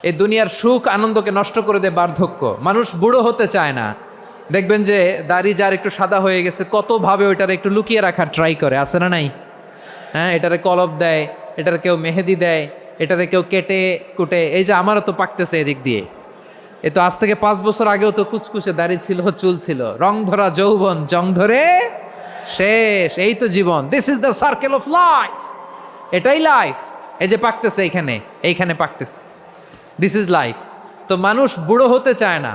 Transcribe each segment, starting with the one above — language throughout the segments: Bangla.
এই দুনিয়ার সুখ আনন্দকে নষ্ট করে দেয় বার্ধক্য। মানুষ বুড়ো হতে চায় না। দেখবেন যে দাড়ি যার একটু সাদা হয়ে গেছে কতভাবে ওইটার একটু লুকিয়ে রাখার ট্রাই করে, আছে না নাই? হ্যাঁ, এটারে কলপ দেয়, এটার কেউ মেহেদি দেয়, এটারে কেউ কেটে কুটে। এই যে আমারও তো পাকতেছে এদিক দিয়ে, এ তো আজ থেকে 5 বছর আগেও তো কুচকুচে দাড়ি ছিল, চুল ছিল, রং ধরা যৌবন জং ধরে শেষ। এই তো জীবন, this is the circle of life. এটাই লাইফ। এই যে পাকতেছে এইখানে, এইখানে পাকতেছে, দিস ইজ লাইফ। তো মানুষ বুড়ো হতে চায় না।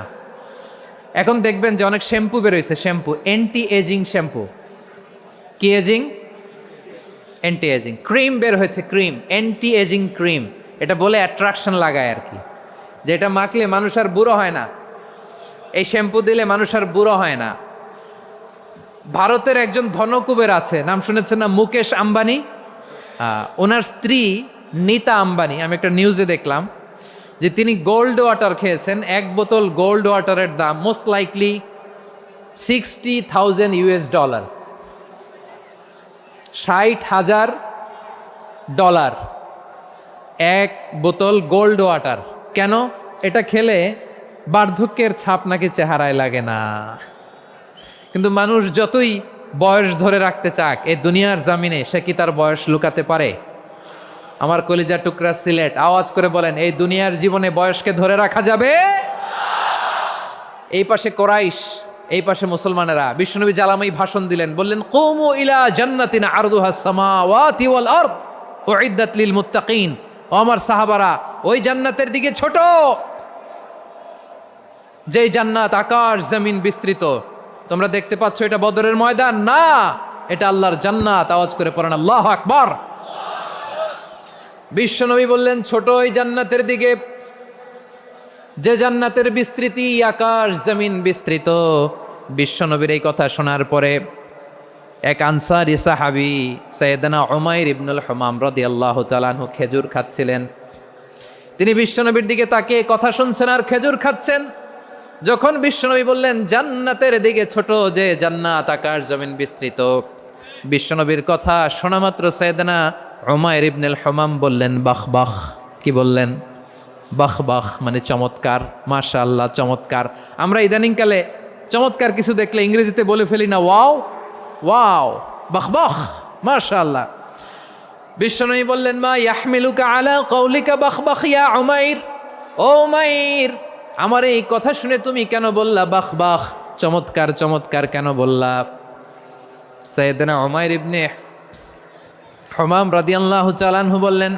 এখন দেখবেন যে অনেক শ্যাম্পু বেরোইছে, শ্যাম্পু অ্যান্টি এজিং শ্যাম্পু। কি এজিং? Anti aging. ক্রিম বের হয়েছে, ক্রিম, অ্যান্টি এজিং ক্রিম। এটা বলে অ্যাট্রাকশন লাগায় আর কি, যে এটা মাখলে মানুষ আর বুড়ো হয় না, এই শ্যাম্পু দিলে মানুষ আর বুড়ো হয় না। ভারতের একজন ধনকুবের আছে, নাম শুনেছেন না? মুকেশ আম্বানি। ওনার স্ত্রী নীতা আম্বানি, আমি একটা নিউজে দেখলাম যে তিনি গোল্ড ওয়াটার খেয়েছেন। 1 বোতল গোল্ড ওয়াটারের দাম মোস্ট লাইকলি $60,000, $60,000 1 বোতল গোল্ড ওয়াটার। কেন? এটা খেলে বার্ধক্যের ছাপ নাকি চেহারায় লাগে না। কিন্তু মানুষ যতই বয়স ধরে রাখতে চাক এই দুনিয়ার জামিনে, সে কি তার বয়স লুকাতে পারে? আমার কলিজা টুকরা সিলেট, আওয়াজ করে বলেন, এই দুনিয়ার জীবনে বয়সকে ধরে রাখা যাবে? এই পাশে কোরাইশ, এই পাশে মুসলমানেরা। বিশ্বনবী জালামাই ভাষণ দিলেন, বললেন, কুমু ইলা জান্নাতিন আরদুহাস সামাওয়াতি ওয়াল আরদ উইদ্দাত লিল মুত্তাকিন। ও আমার সাহাবারা, ওই জান্নাতের দিকে ছোট, যেই জান্নাত আকাশ জমিন বিস্তৃত। তোমরা দেখতে পাচ্ছ এটা বদরের ময়দান না, এটা আল্লাহর জান্নাত। আওয়াজ করে পড়েন আল্লাহু আকবার। বিশ্বনবী বললেন, ছোট ওই জান্নাতের দিকে যে জান্নাতের বিস্তৃতি আকাশ জমিন বিস্তৃত। বিশ্বনবীর এই কথা শোনার পরে এক আনসারী সাহাবী সাইয়েদনা উমাইর ইবনুল হুমাম রাদিয়াল্লাহু তাআলা আনহু খেজুর খাচ্ছিলেন। তিনি বিশ্বনবীর দিকে তাকিয়ে কথা শুনছেন আর খেজুর খাচ্ছেন। যখন বিশ্বনবী বললেন জান্নাতের দিকে ছোট যে জান্নাত আকাশ জমিন বিস্তৃত, বিশ্বনবীর কথা শোনা মাত্র সাইয়েদনা উমাইর ইবনুল হুমাম বললেন বাহ বাহ। কি বললেন? বাহ বাহ, মানে চমৎকার, মাশাআল্লাহ, চমৎকার। আমরা ইদানিংকালে চমৎকার কিছু দেখলে ইংরেজিতে বলে ফেলি না, ওয়াও ওয়াও, বাহ বাহ, মাশাআল্লাহ। বিশ্বনবী বললেন, মা ইয়াহমিলুকা আলা কওলিকা বাহ বাহ ইয়া উমাইর। ও উমাইর, আমার এই কথা শুনে তুমি কেন বললা বাহ বাহ, চমৎকার চমৎকার কেন বললা? সাইয়েদনা উমাইর ইবনে হুমাম রাদিয়াল্লাহু তাআলা আনহু বললেন,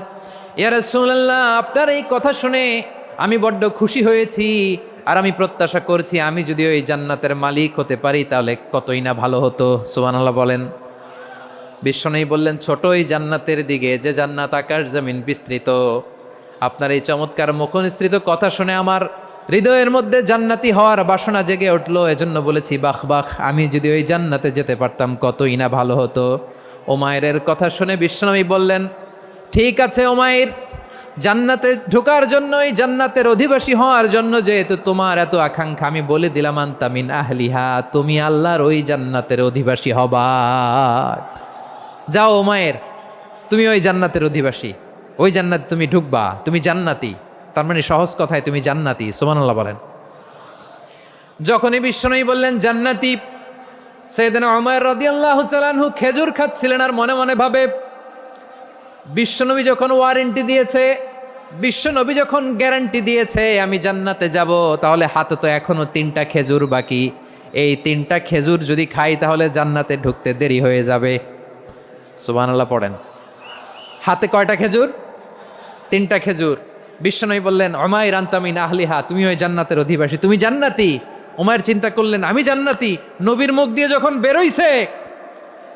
ইয়া রাসূলুল্লাহ, আপনার এই কথা শুনে আমি বড্ড খুশি হয়েছি, আর আমি প্রত্যাশা করছি আমি যদি ওই জান্নাতের মালিক হতে পারি তাহলে কতই না ভালো হতো। সুবহানাল্লাহ বলেন। বিশ্বনবী বললেন, ছোট ওই জান্নাতের দিকে যে জান্নাত আকাশ জমিন বিস্তৃত। আপনার এই চমৎকার মুখনিসৃত কথা শুনে আমার হৃদয়ের মধ্যে জান্নাতি হওয়ার বাসনা জেগে উঠলো, এজন্য বলেছি বাহ বাহ, আমি যদি ওই জান্নাতে যেতে পারতাম কতই না ভালো হতো। উমাইরের কথা শুনে বিশ্বনবী বললেন, ঠিক আছে উমাইর, জান্নাতে ঢোকার জন্য, এই জান্নাতের অধিবাসী হওয়ার জন্য যেহেতু তোমার এত আকাঙ্ক্ষা, আমি বলে দিলাম আনতা মিন আহলিহা, তুমি আল্লাহর ওই জান্নাতের অধিবাসী হবা। যাও উমাইর, তুমি ওই জান্নাতের অধিবাসী, ওই জান্নাতে তুমি ঢুকবা, তুমি জান্নাতি। তার মানে সহজ কথায় তুমি জান্নাতি। সুবহানাল্লাহ বলেন। যখনই বিশ্বনবী বললেন জান্নাতি, সাইয়েদনা উমাইর রাদিয়াল্লাহু তাআলা আনহু খেজুর খাচ্ছিলেন আর মনে মনে ভাবে, বিশ্বনবী যখন ওয়ারেন্টি দিয়েছে, বিশ্বনবী যখন গ্যারান্টি দিয়েছে আমি জান্নাতে যাব, তাহলে হাতে তো এখনো 3টা খেজুর বাকি। এই 3টা খেজুর যদি খাই তাহলে জান্নাতে ঢুকতে দেরি হয়ে যাবে। সুবহানাল্লাহ পড়েন। হাতে কয়টা খেজুর? 3টা খেজুর। বিশ্বনবী বললেন, উমাইর আনতা মিন আহলিহা, তুমি ওই জান্নাতের অধিবাসী, তুমি জান্নাতি। উমাইর চিন্তা করলেন, আমি জান্নাতি, নবীর মুখ দিয়ে যখন বেরোইছে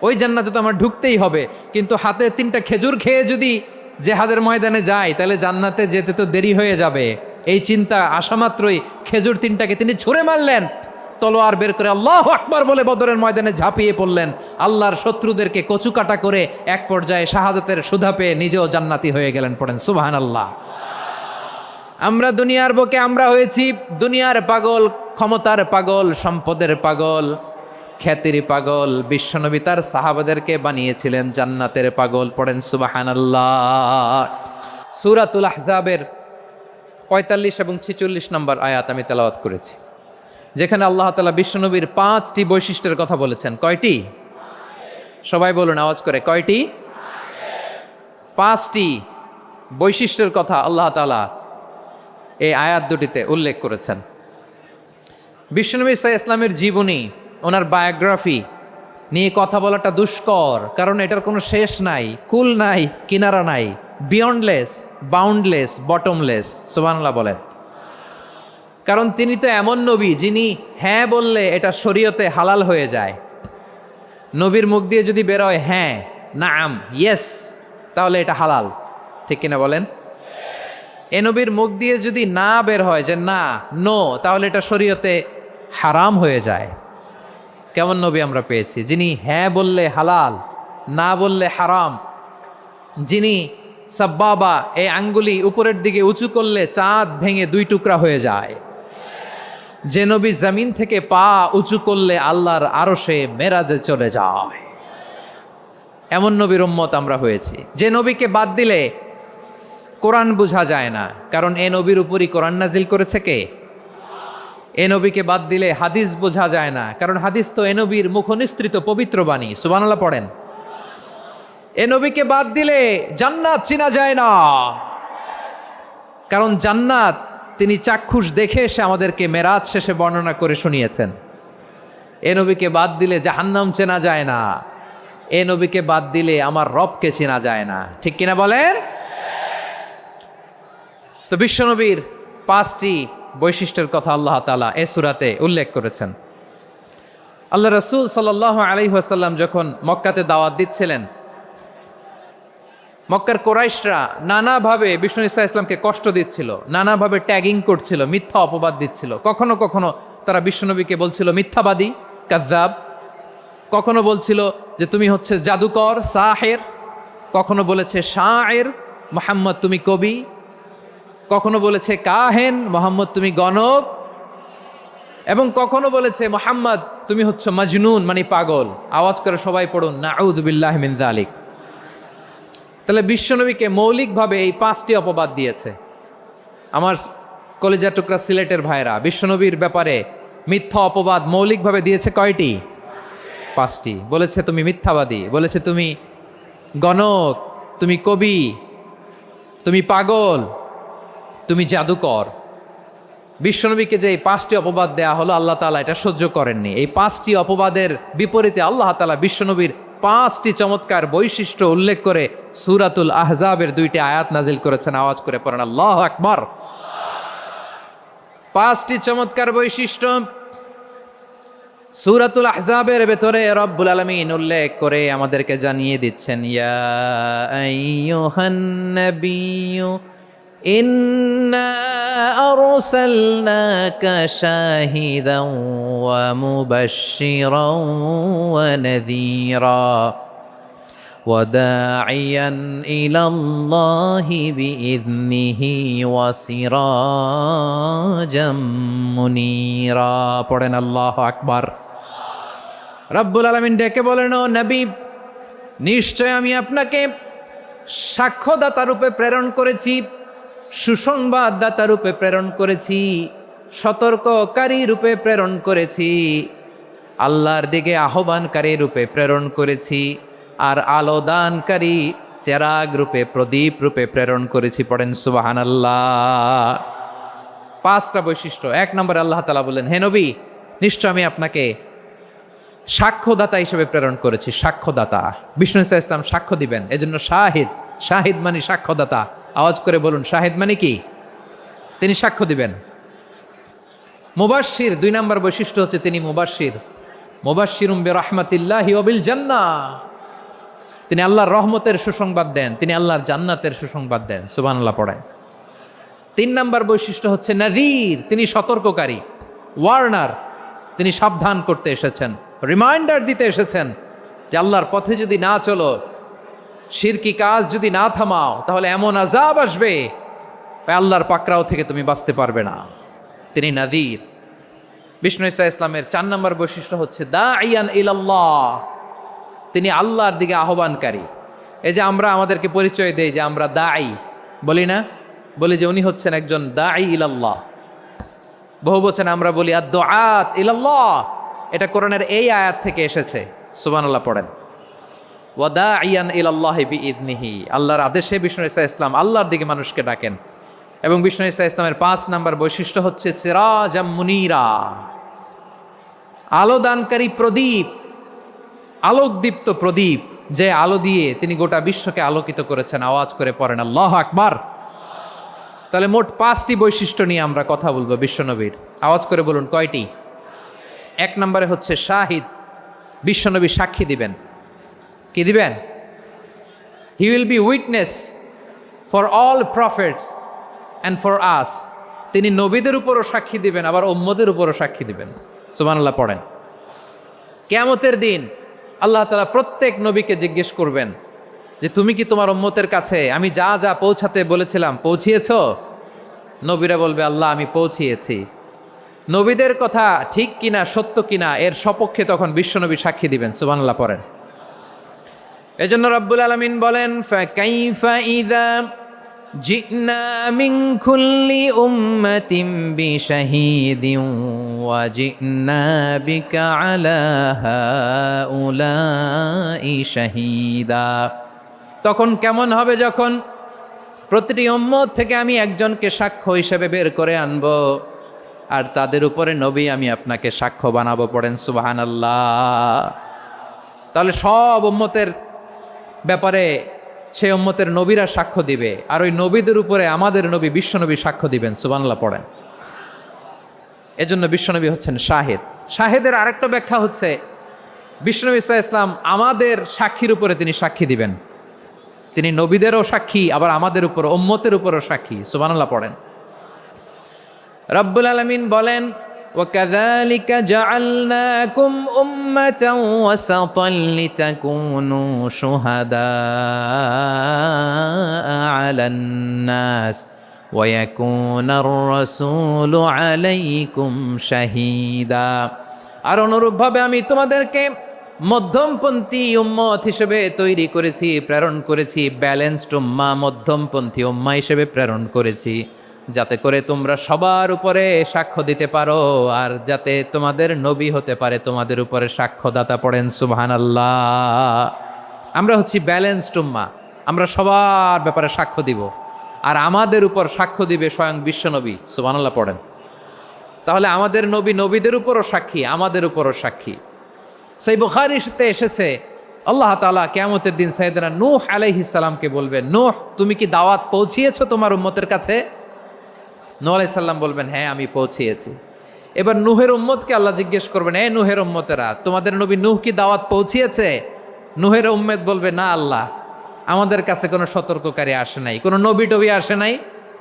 ওই জান্নাতে তো আমার ঢুকতেই হবে, কিন্তু হাতে 3টা খেজুর খেয়ে যদি জেহাদের ময়দানে যায় তাহলে জান্নাতে যেতে তো দেরি হয়ে যাবে। এই চিন্তা আসা মাত্রই খেজুর 3টাকে তিনি ছুঁড়ে মারলেন, তলোয়ার বের করে আল্লাহু আকবার বলে বদরের ময়দানে ঝাঁপিয়ে পড়লেন। আল্লাহর শত্রুদেরকে কচুকাটা করে এক পর্যায়ে শাহাদাতের সুধা পেয়ে নিজেও জান্নাতি হয়ে গেলেন। পড়েন সুবহানাল্লাহ। আমরা দুনিয়ার বুকে আমরা হয়েছি দুনিয়ার পাগল, ক্ষমতার পাগল, সম্পদের পাগল, খ্যাতির পাগল। বিশ্বনবী তার সাহাবাদেরকে বানিয়েছিলেন জান্নাতের পাগল। পড়েন সুবহানাল্লাহ। সূরাতুল আহজাবের 45 এবং 46 নম্বর আয়াত আমি তেলাওয়াত করেছি, যেখানে আল্লাহ তাআলা বিশ্বনবীর 5টি বৈশিষ্ট্যের কথা বলেছেন। কয়টি? সবাই বলুন আওয়াজ করে, কয়টি? 5টি বৈশিষ্ট্যের কথা আল্লাহ তাআলা এই আয়াত দুটিতে উল্লেখ করেছেন। বিশ্বনবী সাল্লাল্লাহু আলাইহি ইসলামের জীবনী, ওনার বায়োগ্রাফি নিয়ে কথা বলাটা দুষ্কর, কারণ এটার কোনো শেষ নাই, কুল নাই, কিনারা নাই, বিয়ন্ডলেস, বাউন্ডলেস, বটমলেস। সুবহানাল্লাহ বলেন। কারণ তিনি তো এমন নবী যিনি হ্যাঁ বললে এটা শরীয়তে হালাল হয়ে যায়। নবীর মুখ দিয়ে যদি বেরোয় হ্যাঁ, নাম, ইয়েস, তাহলে এটা হালাল। ঠিক কিনা বলেন? এ নবীর মুখ দিয়ে যদি না বের হয় যে না, নো, তাহলে এটা শরীয়তে হারাম হয়ে যায়। কেমন নবী আমরা পেয়েছি, যিনি হ্যাঁ বললে হালাল, না বললে হারাম, যিনি সাব্বাবা, এই আঙ্গুলি উপরের দিকে উঁচু করলে চাঁদ ভেঙে 2 টুকরা হয়ে যায়, যে নবী জমিন থেকে পা উঁচু করলে আল্লাহর আরশে মেরাজে চলে যায়, এমন নবীর উম্মত আমরা হয়েছি। যে নবীকে বাদ দিলে কোরআন বোঝা যায় না, কারণ এ নবীর উপরই কোরআন নাজিল করেছে কে? এ নবীকে বাদ দিলে হাদিস বোঝা যায় না, কারণ হাদিস তো এ নবীর মুখনিসৃত পবিত্র বাণী। সুবহানাল্লাহ পড়েন। এ নবীকে বাদ দিলে জান্নাত চিনা যায় না, কারণ জান্নাত তিনি চাক্ষুষ দেখে এসে আমাদেরকে মেরাজ শেষে বর্ণনা করে শুনিয়েছেন। এ নবীকে বাদ দিলে জাহান্নাম চেনা যায় না, এ নবীকে বাদ দিলে আমার রবকে চেনা যায় না। ঠিক কিনা বলেন? তো বিশ্বনবীর 5টি বৈশিষ্ট্যের কথা আল্লাহ তাআলা এই সূরাতে উল্লেখ করেছেন। আল্লাহ রাসূল সাল্লাল্লাহু আলাইহি ওয়াসাল্লাম যখন মক্কাতে দাওয়াত দিচ্ছিলেন, মক্কার কুরাইশরা নানাভাবে বিষ্ণু ইসা ইসলামকে কষ্ট দিচ্ছিল, নানাভাবে ট্যাগিং করছিল, মিথ্যা অপবাদ দিচ্ছিল। কখনো কখনো তারা বিশ্বনবীকে বলছিল মিথ্যাবাদী, কাযযাব। কখনো বলছিল যে তুমি হচ্ছে জাদুকর, সাহের। কখনো বলেছে শায়ের, মুহাম্মদ তুমি কবি। কখনো বলেছে কাহেন, মুহাম্মদ তুমি গণক। এবং কখনো বলেছে মুহাম্মদ তুমি হচ্ছে মাজনুন, মানে পাগল। আওয়াজ করে সবাই পড়ুন, নাউযু বিল্লাহি মিন যালিক। তাহলে বিশ্বনবীকে মৌলিকভাবে এই 5টি অপবাদ দিয়েছে। আমার কলেজা টুকরা সিলেটের ভাইরা, বিশ্বনবীর ব্যাপারে মিথ্যা অপবাদ মৌলিকভাবে দিয়েছে কয়টি? 5টি। বলেছে তুমি মিথ্যাবাদী, বলেছে তুমি গণক, তুমি কবি, তুমি পাগল, তুমি জাদুকর। বিশ্বনবীকে যে এই 5টি অপবাদ দেয়া হলো, আল্লাহ তাআলা এটা সহ্য করেননি। এই 5টি অপবাদের বিপরীতে আল্লাহ তাআলা বিশ্বনবীর 5টি চমৎকার বৈশিষ্ট্য উল্লেখ করে সূরাতুল আহজাবের 2টি আয়াত নাজিল করেছেন। আওয়াজ করে পড়েন আল্লাহু আকবার। 5টি চমৎকার বৈশিষ্ট্য সূরাতুল আহজাবের ভেতরে রব্বুল আলামিন উল্লেখ করে আমাদেরকে জানিয়ে দিচ্ছেন, ইয়া আইয়ুহান নাবিয়্যু ইন্না আরসালনাকা শাহিদান ওয়া মুবাশশিরান ওয়া নাযীরা ওয়া দাঈয়ান ইলাল্লাহি বিইযনিহি ওয়া সিরাজাম মুনীরা। পড়েন আল্লাহু আকবার। রব্বুল আলামিন ডেকে বলেন, ও নবী, নিশ্চয় আমি আপনাকে সাক্ষ্যদাতা রূপে প্রেরণ করেছি, সুসংবাদদাতা রূপে প্রেরণ করেছি, সতর্ককারী রূপে প্রেরণ করেছি, আল্লাহর দিকে আহ্বানকারী রূপে প্রেরণ করেছি, আর আলোদানকারী চেরাগ রূপে, প্রদীপ রূপে প্রেরণ করেছি। পড়েন সুবহানাল্লাহ। 5টা বৈশিষ্ট্য। 1 নম্বরে আল্লাহ তাআলা বললেন, হে নবী, নিশ্চয় আমি আপনাকে সাক্ষ্যদাতা হিসেবে প্রেরণ করেছি। সাক্ষ্যদাতা, বিষ্ণু ইসা ইসলাম সাক্ষ্য দিবেন, এজন্য শাহিদ। শাহিদ মানে সাক্ষ্যদাতা। আওয়াজ করে বলুন, শাহিদ মানে কি? তিনি সাক্ষ্য দিবেন। মুবাশশির, 2 নম্বর বৈশিষ্ট্য হচ্ছে তিনি মুবাশশির। মুবাশশিরুম বিরাহমাতিল্লাহি ওয়া বিল জান্নাহ। তিনি আল্লাহর রহমতের সুসংবাদ দেন, তিনি আল্লাহর জান্নাতের সুসংবাদ দেন। সুবহানাল্লাহ পড়েন। 3 নম্বর বৈশিষ্ট্য হচ্ছে নাযীর, তিনি সতর্ককারী, ওয়ার্নার। তিনি সাবধান করতে এসেছেন, রিমাইন্ডার দিতে এসেছেন যে আল্লাহর পথে যদি না চলো, শিরকি কাজ যদি না থামাও, তাহলে এমন আযাব আসবে আল্লাহর পাকড়াও থেকে তুমি বাঁচতে পারবে না। তিনি নাযীর। বিষ্ণু ইসা ইসলামের 4 নম্বর বৈশিষ্ট্য হচ্ছে দাঈয়ান ইলাল্লাহ, তিনি আল্লাহর দিকে আহ্বানকারী। এই যে আমরা আমাদেরকে পরিচয় দেই যে আমরা দাঈ, বলি না? বলি যে উনি হচ্ছেন একজন দাঈ ইলাল্লাহ। বহু বচনে আমরা বলি আদ-দুআত ইলাল্লাহ। এটা কোরআনের এই আয়াত থেকে এসেছে। সুবহানাল্লাহ পড়েন। ওয়া দাঈয়ান ইলাল্লাহি বিইذনিহি, আল্লাহর আদেশে বিষ্ণু ঈসা ইসলাম আল্লাহর দিকে মানুষকে ডাকেন। এবং বিষ্ণু ঈসা ইসলামের ৫ নাম্বার বৈশিষ্ট্য হচ্ছে সিরাজাম মুনীরা, আলো দানকারী প্রদীপ, আলোকদীপ্ত প্রদীপ, যে আলো দিয়ে তিনি গোটা বিশ্বকে আলোকিত করেছেন। আওয়াজ করে পড়েন আল্লাহু আকবার। তাহলে মোট ৫টি বৈশিষ্ট্য নিয়ে আমরা কথা বলবো বিশ্বনবীর। আওয়াজ করে বলুন কয়টি? ১ নম্বরে হচ্ছে শাহিদ, বিশ্বনবী সাক্ষী দিবেন। কি দিবেন? He will be witness for all prophets and for us. তিনি নবীদের উপরও সাক্ষী দিবেন, আবার উম্মতের উপরও সাক্ষী দিবেন। সুবহানাল্লাহ পড়েন। কিয়ামতের দিন আল্লাহ তাআলা প্রত্যেক নবীকে জিজ্ঞেস করবেন যে তুমি কি তোমার উম্মতের কাছে আমি যা যা পৌঁছাতে বলেছিলাম পৌঁছিয়েছো? নবীরা বলবে আল্লাহ আমি পৌঁছিয়েছি। নবীদের কথা ঠিক কিনা, সত্য কিনা, এর সপক্ষে তখন বিশ্বনবী সাক্ষী দিবেন। সুবহানাল্লাহ পড়েন। এজন্য রব্বুল আলামিন বলেন ফাকাইফা ইযা জিনা মিন কুল্লি উম্মাতিন বিশাহীদিন ওয়া জিনা বিকা আলা হাউলাই শাহীদা। তখন কেমন হবে যখন প্রতিটি উম্মত থেকে আমি একজনকে সাক্ষ্য হিসেবে বের করে আনবো, আর তাদের উপরে নবী আমি আপনাকে সাক্ষ্য বানাবো। পড়েন সুবহানাল্লাহ। তাহলে সব উম্মতের ব্যাপারে সেই উম্মতের নবীরা সাক্ষ্য দিবে, আর ওই নবীদের উপরে আমাদের নবী বিশ্বনবী সাক্ষ্য দিবেন। সুবহানাল্লাহ পড়েন। এজন্য বিশ্বনবী হচ্ছেন শাহেদ। শাহেদের আরেকটা ব্যাখ্যা হচ্ছে বিশ্বনবী সাল্লাল্লাহু আলাইহি ওয়াসাল্লাম আমাদের সাক্ষীর উপরে তিনি সাক্ষী দিবেন। তিনি নবীদেরও সাক্ষী, আবার আমাদের উপর উম্মতের উপরও সাক্ষী। সুবহানাল্লাহ পড়েন। রব্বুল আলামিন বলেন وَكَذَلِكَ جَعَلْنَاكُمْ أُمَّةً وَسَطًا لِتَكُونُوا شُهَدَاءَ عَلَى النَّاسِ وَيَكُونَ الرَّسُولُ عَلَيْكُمْ شَهِيدًا। আর অনুরূপভাবে আমি তোমাদেরকে মধ্যমপন্থী উম্মত হিসেবে তৈরি করেছি, প্রেরণ করেছি। ব্যালেন্সড উম্মাহ, মধ্যমপন্থী উম্মাহ হিসেবে প্রেরণ করেছি, যাতে করে তোমরা সবার উপরে সাক্ষ্য দিতে পারো, আর যাতে তোমাদের নবী হতে পারে তোমাদের উপরে সাক্ষ্যদাতা। পড়েন সুবহানাল্লাহ। আমরা হচ্ছি ব্যালেন্সড উম্মাহ, আমরা সবার ব্যাপারে সাক্ষ্য দিব, আর আমাদের উপর সাক্ষ্য দিবে স্বয়ং বিশ্বনবী। সুবহানাল্লাহ পড়েন। তাহলে আমাদের নবী নবীদের উপরও সাক্ষী, আমাদের উপরও সাক্ষী। সেই বুখারীতে এসেছে আল্লাহ তাআলা কিয়ামতের দিন সাইয়েদনা নূহ আলাইহিস সালামকে বলবেন, নূহ তুমি কি দাওয়াত পৌঁছিয়েছো তোমার উম্মতের কাছে? নূহ আলাইহিস সালাম বলবেন হ্যাঁ আমি পৌঁছিয়েছি। এবার নূহের উম্মতকে আল্লাহ জিজ্ঞেস করবেন, এ নূহের উম্মতেরা তোমাদের নবী নূহ কি দাওয়াত পৌঁছিয়েছে? নূহের উম্মত বলবে না আল্লাহ, আমাদের কাছে কোনো সতর্ককারী আসে নাই, কোনো নবী টবি আসে নাই,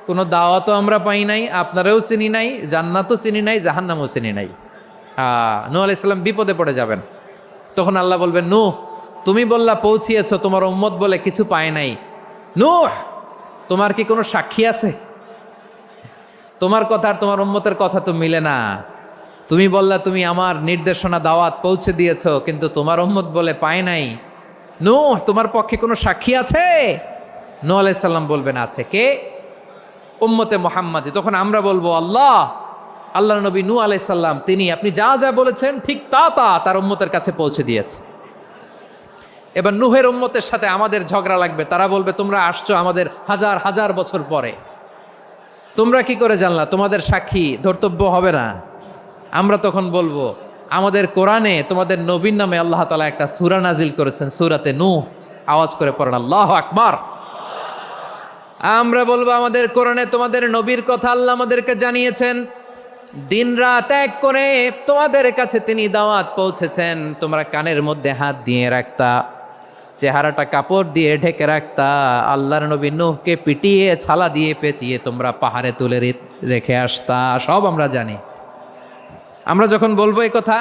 কোনো দাওয়াতও আমরা পাই নাই, আপনারাও চিনি নাই, জান্নাতও চিনি নাই, জাহান্নামও চিনি নাই। নূহ আলাইহিস সালাম বিপদে পড়ে যাবেন। তখন আল্লাহ বলবেন নূহ তুমি বললা পৌঁছিয়েছো, তোমার উম্মত বলে কিছু পায় নাই। নূহ তোমার কি কোনো সাক্ষী আছে? তোমার কথা আর তোমার উম্মতের কথা তো মিলে না। তুমি বললা তুমি আমার নির্দেশনা দাওয়াত পৌঁছে দিয়েছো, কিন্তু তোমার উম্মত বলে পায় নাই। নূহ তোমার পক্ষে কোনো সাক্ষী আছে? নূহ আলাইহিস সালাম বলবেন আছে। কে? উম্মতে মুহাম্মাদি। তখন আমরা বলবো আল্লাহ, আল্লাহ নবী নূহ আলাইহিস সালাম তিনি আপনি যা যা বলেছেন ঠিক তা তা তার উম্মতের কাছে পৌঁছে দিয়েছে। এবার নূহের উম্মতের সাথে আমাদের ঝগড়া লাগবে। তারা বলবে তোমরা আসছো আমাদের হাজার হাজার বছর পরে, তোমরা কি করে জানলা? তোমাদের সাক্ষী ধর্তব্য হবে না? আমরা তখন বলবো আমাদের কোরআনে তোমাদের নবীর নামে আল্লাহ তাআলা একটা সূরা নাজিল করেছেন, সূরাতে নূহ। আওয়াজ করে পড়েন আল্লাহু আকবার। আমরা বলবো আমাদের কোরআনে তোমাদের নবীর কথা আল্লাহ আমাদেরকে জানিয়েছেন, দিন রাত এক করে তোমাদের কাছে তিনি দাওয়াত পৌঁছেছেন। তোমরা কানের মধ্যে হাত দিয়ে রাখতা, চেহারাটা কাপড় দিয়ে ঢেকে রাখতা, আল্লাহর নবী নূহকে পিটিয়ে ছালা দিয়ে পেঁচিয়ে তোমরা পাহাড়ে তুলে রেখে আসতা। সব আমরা জানি। আমরা যখন বলবো এই কথা,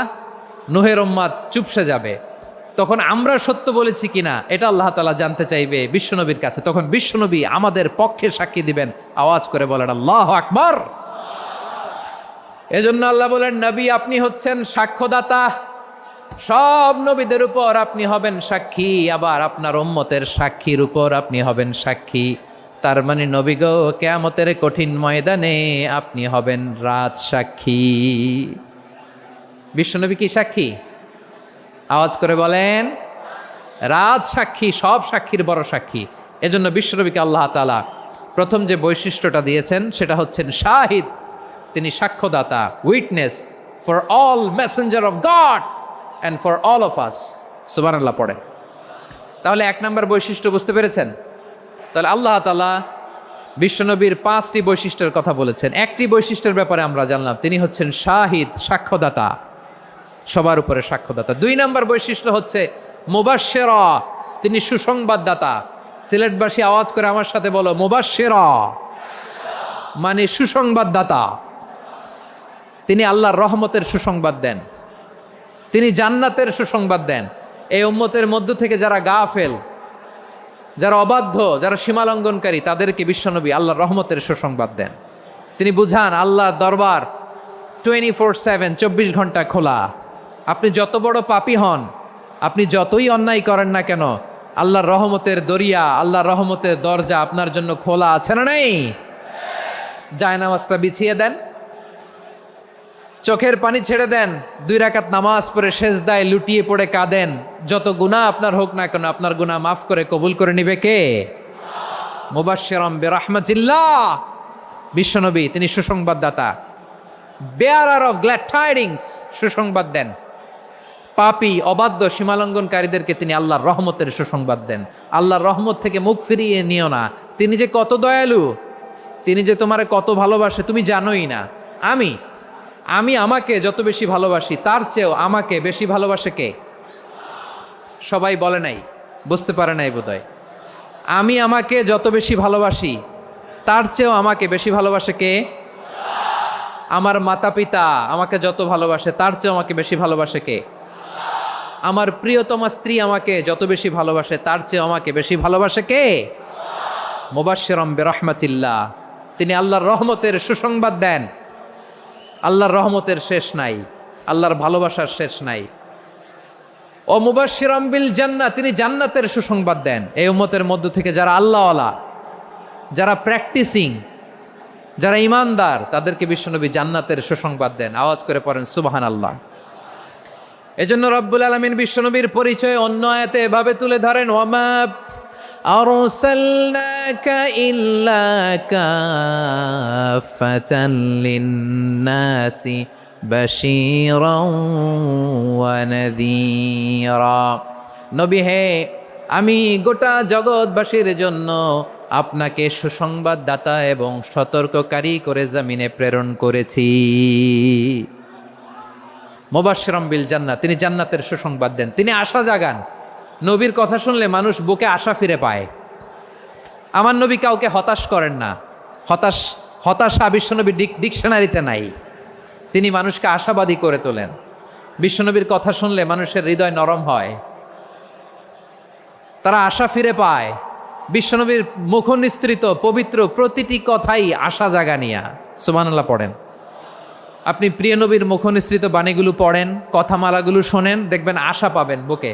নূহের উম্মত চুপসে যাবে। তখন আমরা সত্য বলেছি কিনা এটা আল্লাহ তাআলা জানতে চাইবে বিশ্বনবীর কাছে। তখন বিশ্বনবী আমাদের পক্ষে সাক্ষী দিবেন। আওয়াজ করে বলেন আল্লাহু আকবার। এজন্য আল্লাহ বলেন নবী আপনি হচ্ছেন সাক্ষ্যদাতা, সব নবীদের উপর আপনি হবেন সাক্ষী, আবার আপনার উম্মতের সাক্ষীর উপর আপনি হবেন সাক্ষী। তার মানে নবী গো, কিয়ামতের কঠিন ময়দানে আপনি হবেন রাজ সাক্ষী। বিশ্বনবী কি সাক্ষী? আওয়াজ করে বলেন, রাজ সাক্ষী, সব সাক্ষীর বড় সাক্ষী। এজন্য বিশ্বনবীকে আল্লাহ তাআলা প্রথম যে বৈশিষ্ট্যটা দিয়েছেন সেটা হচ্ছেন শাহিদ। তিনি সাক্ষ্যদাতা, witness for all messenger of God and for all of us. সুবহানাল্লাহ পড়ে। তাহলে এক নম্বর বৈশিষ্ট্য বুঝতে পেরেছেন? তাহলে আল্লাহ তাআলা বিশ্বনবীর 5টি বৈশিষ্ট্যের কথা বলেছেন। একটি বৈশিষ্ট্যের ব্যাপারে আমরা জানলাম, তিনি হচ্ছেন শাহিদ, সাক্ষ্যদাতা, সবার উপরে সাক্ষ্যদাতা। 2 নম্বর বৈশিষ্ট্য হচ্ছে মুবাশশিরা, তিনি সুসংবাদদাতা। সিলেটবাসী আওয়াজ করে আমার সাথে বলো, মুবাশশিরা মানে সুসংবাদদাতা। তিনি আল্লাহর রহমতের সুসংবাদ দেন, তিনি জান্নাতের সুসংবাদ দেন। এই উম্মতের মধ্য থেকে যারা গাফেল, যারা অবাধ্য, যারা সীমালঙ্ঘনকারী, তাদেরকে বিশ্বনবী আল্লাহর রহমতের সুসংবাদ দেন। তিনি বুঝান আল্লাহর দরবার 24/7, 24 ঘন্টা খোলা। আপনি যত বড় পাপী হন, আপনি যতই অন্যায় করেন না কেন, আল্লাহর রহমতের দরিয়া, আল্লাহর রহমতের দরজা আপনার জন্য খোলা আছে না নেই? জায়নামাজটা বিছিয়ে দেন, চোখের পানি ছেড়ে দেন, 2 রাকাত নামাজ পড়ে সেজদায় লুটিয়ে পড়ে কাঁদেন। যত গুনাহ আপনার হোক না কেন, আপনার গুনাহ মাফ করে কবুল করে নিবে কে? মুবাশশিরাম বিরাহমাতিল্লাহ। বিশ্বনবী তিনি সুসংবাদদাতা, বেয়ারার অফ গ্ল্যাড টাইডিংস, সুসংবাদ দেন। পাপী, অবাধ্য, সীমালঙ্ঘনকারীদেরকে তিনি আল্লাহর রহমতের সুসংবাদ দেন। আল্লাহর রহমত থেকে মুখ ফিরিয়ে নিও না। তিনি যে কত দয়ালু, তিনি যে তোমারে কত ভালোবাসে তুমি জানোই না। আমি আমাকে যত বেশি ভালোবাসি, তার চেয়েও আমাকে বেশি ভালোবাসে কে? সবাই বলে নাই, বুঝতে পারে নাই বোধহয়। আমি আমাকে যত বেশি ভালোবাসি, তার চেয়েও আমাকে বেশি ভালোবাসে কে? আমার মাতা পিতা আমাকে যত ভালোবাসে, তার চেয়েও আমাকে বেশি ভালোবাসে কে? আমার প্রিয়তমা স্ত্রী আমাকে যত বেশি ভালোবাসে, তার চেয়েও আমাকে বেশি ভালোবাসে কে? মুবাশশিরাম বিরাহমাতিল্লাহ, তিনি আল্লাহর রহমতের সুসংবাদ দেন। আল্লাহর রহমতের শেষ নাই, আল্লাহর ভালোবাসার শেষ নাই। ও মুবাশশিরাম বিল জান্নাহ, তিনি জান্নাতের সুসংবাদ দেন। এই উম্মতের মধ্য থেকে যারা আল্লাহওয়ালা, যারা প্র্যাকটিসিং, যারা ইমানদার, তাদেরকে বিশ্বনবী জান্নাতের সুসংবাদ দেন। আওয়াজ করে পড়েন সুবহানাল্লাহ। এজন্য রব্বুল আলামিন বিশ্বনবীর পরিচয় অন্য আয়াতে এভাবে তুলে ধরেন, ওয়ামা আরসালনাকা ইল্লা কাফাতান লিন্নাসি বাশীরাও ওয়া নাযীরা। নবী হে, আমি গোটা জগৎবাসীর জন্য আপনাকে সুসংবাদদাতা এবং সতর্ককারী করে জমিনে প্রেরণ করেছি। মুবাশশিরাম বিল জান্নাহ, তিনি জান্নাতের সুসংবাদ দেন, তিনি আশা জাগান। নবীর কথা শুনলে মানুষ বুকে আশা ফিরে পায়। আমার নবী কাউকে হতাশ করেন না। হতাশা বিশ্বনবীর ডিকশনারিতে নাই। তিনি মানুষকে আশাবাদী করে তোলেন। বিশ্বনবীর কথা শুনলে মানুষের হৃদয় নরম হয়, তারা আশা ফিরে পায়। বিশ্বনবীর মুখনিসৃত পবিত্র প্রতিটি কথাই আশা জাগানিয়া। সুবহানাল্লাহ পড়েন। আপনি প্রিয় নবীর মুখনিসৃত বাণীগুলো পড়েন, কথামালাগুলো শোনেন, দেখবেন আশা পাবেন, বুকে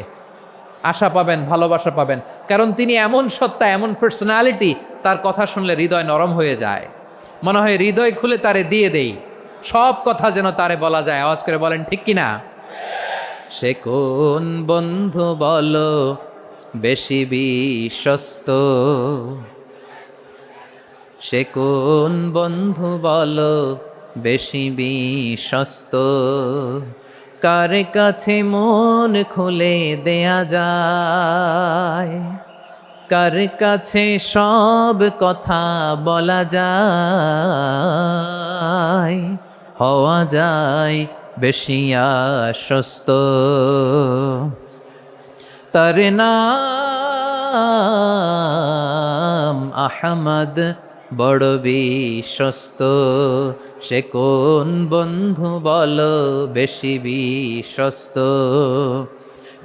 আশা পাবেন, ভালোবাসা পাবেন। কারণ তিনি এমন সত্তা, এমন পার্সোনালিটি, তার কথা শুনলে হৃদয় নরম হয়ে যায়। মনে হয় হৃদয় খুলে তারে দিয়ে দেই, সব কথা যেন তারে বলা যায়। আওয়াজ করে বলেন ঠিক কিনা? সে কোন বন্ধু বলো বেশি বিশ্বস্ত, সে কোন বন্ধু বলো বেশি বিশ্বস্ত, কার কাছে মন খুলে দেয়া যায়, কার কাছে সব কথা বলা যায়, হওয়া যায় বেশি আশ্বস্ত। তার নাম আহমদ, বড় বিশ্বস্ত। সে কোন বন্ধু বলো বেশি বিশ্বস্ত,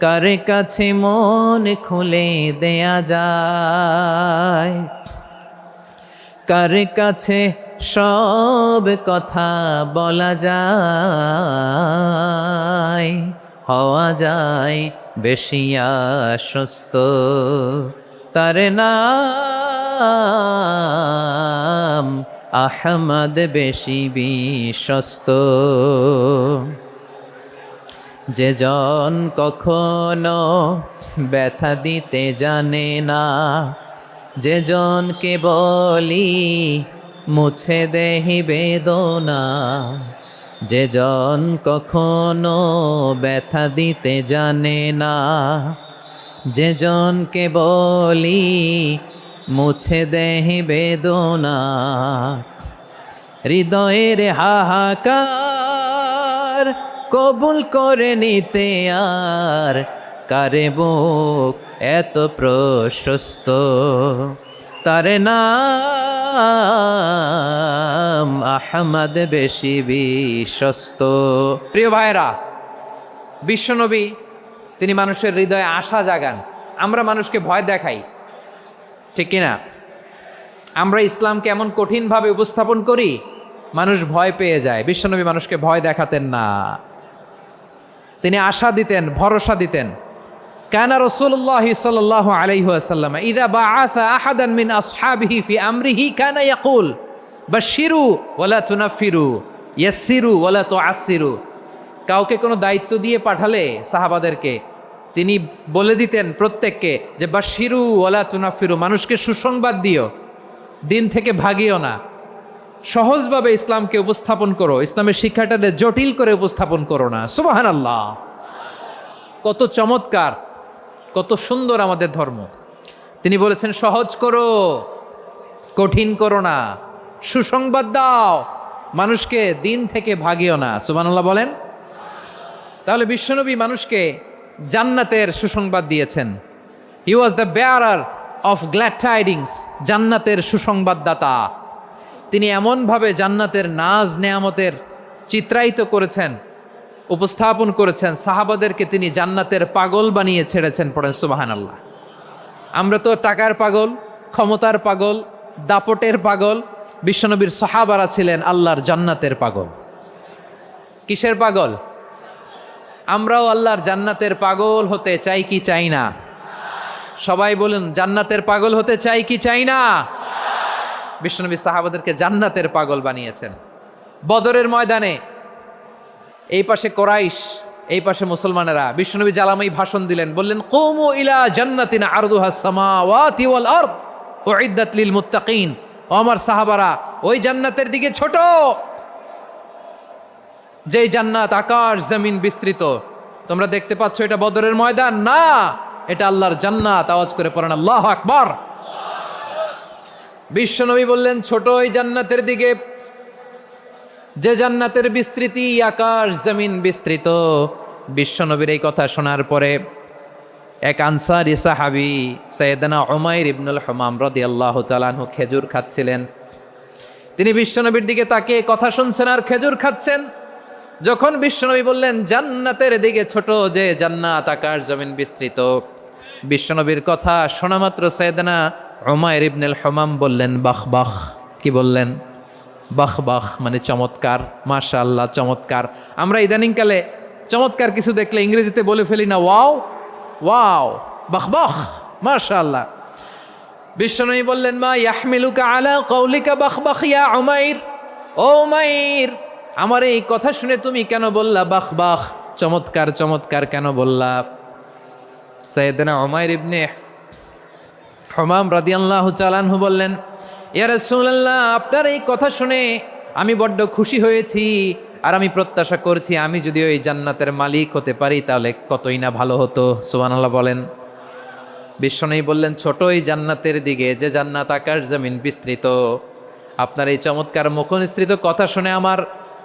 কার কাছে মন খুলে দেয়া যায়, কার কাছে সব কথা বলা যায়, হওয়া যায় বেশি আশ্বস্ত। তার নাম আহমদ বেশি বিশ্বস্ত। যে জন কখনো ব্যথা দিতে জানে না, যে জনকে বলি মুছে দেহি বেদনা, যে জন কখনো ব্যথা দিতে জানে না, যে জনকে বলি মুছে দেহি বেদনা, হৃদয়ের হাহাকার কবুল করে নিতে আর কারে বুক এত প্রশস্ত। তার নাম আহমদ বেশি বিশ্বস্ত। প্রিয় ভাইরা, বিশ্বনবী তিনি মানুষের হৃদয়ে আশা জাগান। আমরা মানুষকে ভয় দেখাই, ঠিক কিনা? আমরা ইসলামকে এমন কঠিনভাবে উপস্থাপন করি, মানুষ ভয় পেয়ে যায়। বিশ্বনবী মানুষকে ভয় দেখাতেন না, তিনি আশা দিতেন, ভরসা দিতেন। কানা রাসূলুল্লাহ সাল্লাল্লাহু আলাইহি ওয়াসাল্লাম ইযা বাআসা আহাদান মিন আসহাবিহি ফি আমরিহি কানা ইয়াকুল বাশশিরু ওয়ালা তুনাফিরু ইয়াসসিরু ওয়ালা তুআসসিরু। কাউকে কোনো দায়িত্ব দিয়ে পাঠালে সাহাবাদেরকে তিনি বলে দিতেন প্রত্যেককে যে বাশশিরু ওয়ালা তুনাফিরু, মানুষকে সুসংবাদ দিও, দিন থেকে ভাগিও না, সহজভাবে ইসলামকে উপস্থাপন করো, ইসলামের শিক্ষাটাকে জটিল করে উপস্থাপন করো না। সুবহানাল্লাহ, কত চমৎকার, কত সুন্দর আমাদের ধর্ম। তিনি বলেছেন সহজ করো, কঠিন করো না, সুসংবাদ দাও, মানুষকে দিন থেকে ভাগিও না। সুবহানাল্লাহ বলেন। তাহলে বিশ্বনবী মানুষকে জান্নাতের সুসংবাদ দিয়েছেন। He was the bearer of glad tidings, জান্নাতের সুসংবাদদাতা। তিনি এমনভাবে জান্নাতের নাজ নেয়ামতের চিত্রায়িত করেছেন, উপস্থাপন করেছেন, সাহাবাদেরকে তিনি জান্নাতের পাগল বানিয়ে ছেড়েছেন। পড়েন সুবহানাল্লাহ। আমরা তো টাকার পাগল, ক্ষমতার পাগল, দাপটের পাগল। বিশ্বনবীর সাহাবারা ছিলেন আল্লাহর জান্নাতের পাগল। কিসের পাগল? আমরাও আল্লাহর জান্নাতের পাগল হতে চাই কি চাই না? সবাই বলুন, জান্নাতের পাগল হতে চাই কি চাই না? বিশ্বনবী সাহাবাদেরকে জান্নাতের পাগল বানিয়েছেন। বদরের ময়দানে এই পাশে কোরাইশ, এই পাশে মুসলমানেরা। বিশ্বনবী জ্বালামাই ভাষণ দিলেন, বললেন কুমু ইলা জান্নাতিন আরদুহাস সামাওয়াতি ওয়াল আরদ উইদ্দাত লিল মুত্তাকিন। ও আমার সাহাবারা, ওই জান্নাতের দিকে ছোট, যেই জান্নাত আকাশ জমিন বিস্তৃত। তোমরা দেখতে পাচ্ছ এটা বদরের ময়দান না, এটা আল্লাহর জান্নাত। আওয়াজ করে পড়েন আল্লাহু আকবার। বিশ্বনবী বললেন ছোট ওই জান্নাতের দিকে, যে জান্নাতের বিস্তৃতি আকাশ জমিন বিস্তৃত। বিশ্বনবীর এই কথা শোনার পরে এক আনসারী সাহাবী সাইয়েদনা উমাইর ইবনুল হুমাম রাদিয়াল্লাহু তাআলা আনহু খেজুর খাচ্ছিলেন। তিনি বিশ্বনবীর দিকে তাকিয়ে কথা শুনছেন আর খেজুর খাচ্ছেন। যখন বিশ্বনবী বললেন জান্নাতের দিকে ছোট, যে জান্নাত আকাশ জমিন বিস্তৃত, বিশ্বনবীর কথা শোনা মাত্র সাইয়েদনা উমাইর ইবনুল হুমাম বললেন বাহ বাহ। কি বললেন? বাহ বাহ, মানে চমৎকার, মাশাআল্লাহ, চমৎকার। আমরা ইদানিংকালে চমৎকার কিছু দেখলে ইংরেজিতে বলে ফেলি না ওয়াও ওয়াও, বাহ বাহ, মাশাআল্লাহ। বিশ্বনবী বললেন মা ইয়াহমিলুকা আলা কওলিকা বাহ বাহ ইয়া উমাইর। ও উমাইর, আমার এই কথা শুনে তুমি কেন বললা বাহ বাহ, চমৎকার চমৎকার কেন বললা? সাইয়েদনা উমাইর ইবনে হুমাম রাদিয়াল্লাহু তাআলা আনহু বললেন ইয়া রাসূলুল্লাহ, আপনার এই কথা শুনে আমি বড্ড খুশি হয়েছি, আর আমি প্রত্যাশা করছি আমি যদি ওই জান্নাতের মালিক হতে পারি তাহলে কতই না ভালো হতো। সুবহানাল্লাহ বলেন। বিশ্বনবী বললেন ছোট ওই জান্নাতের দিকে, যে জান্নাত আকাশ জমিন বিস্তৃত। আপনার এই চমৎকার মুখনিসৃত কথা শুনে আমার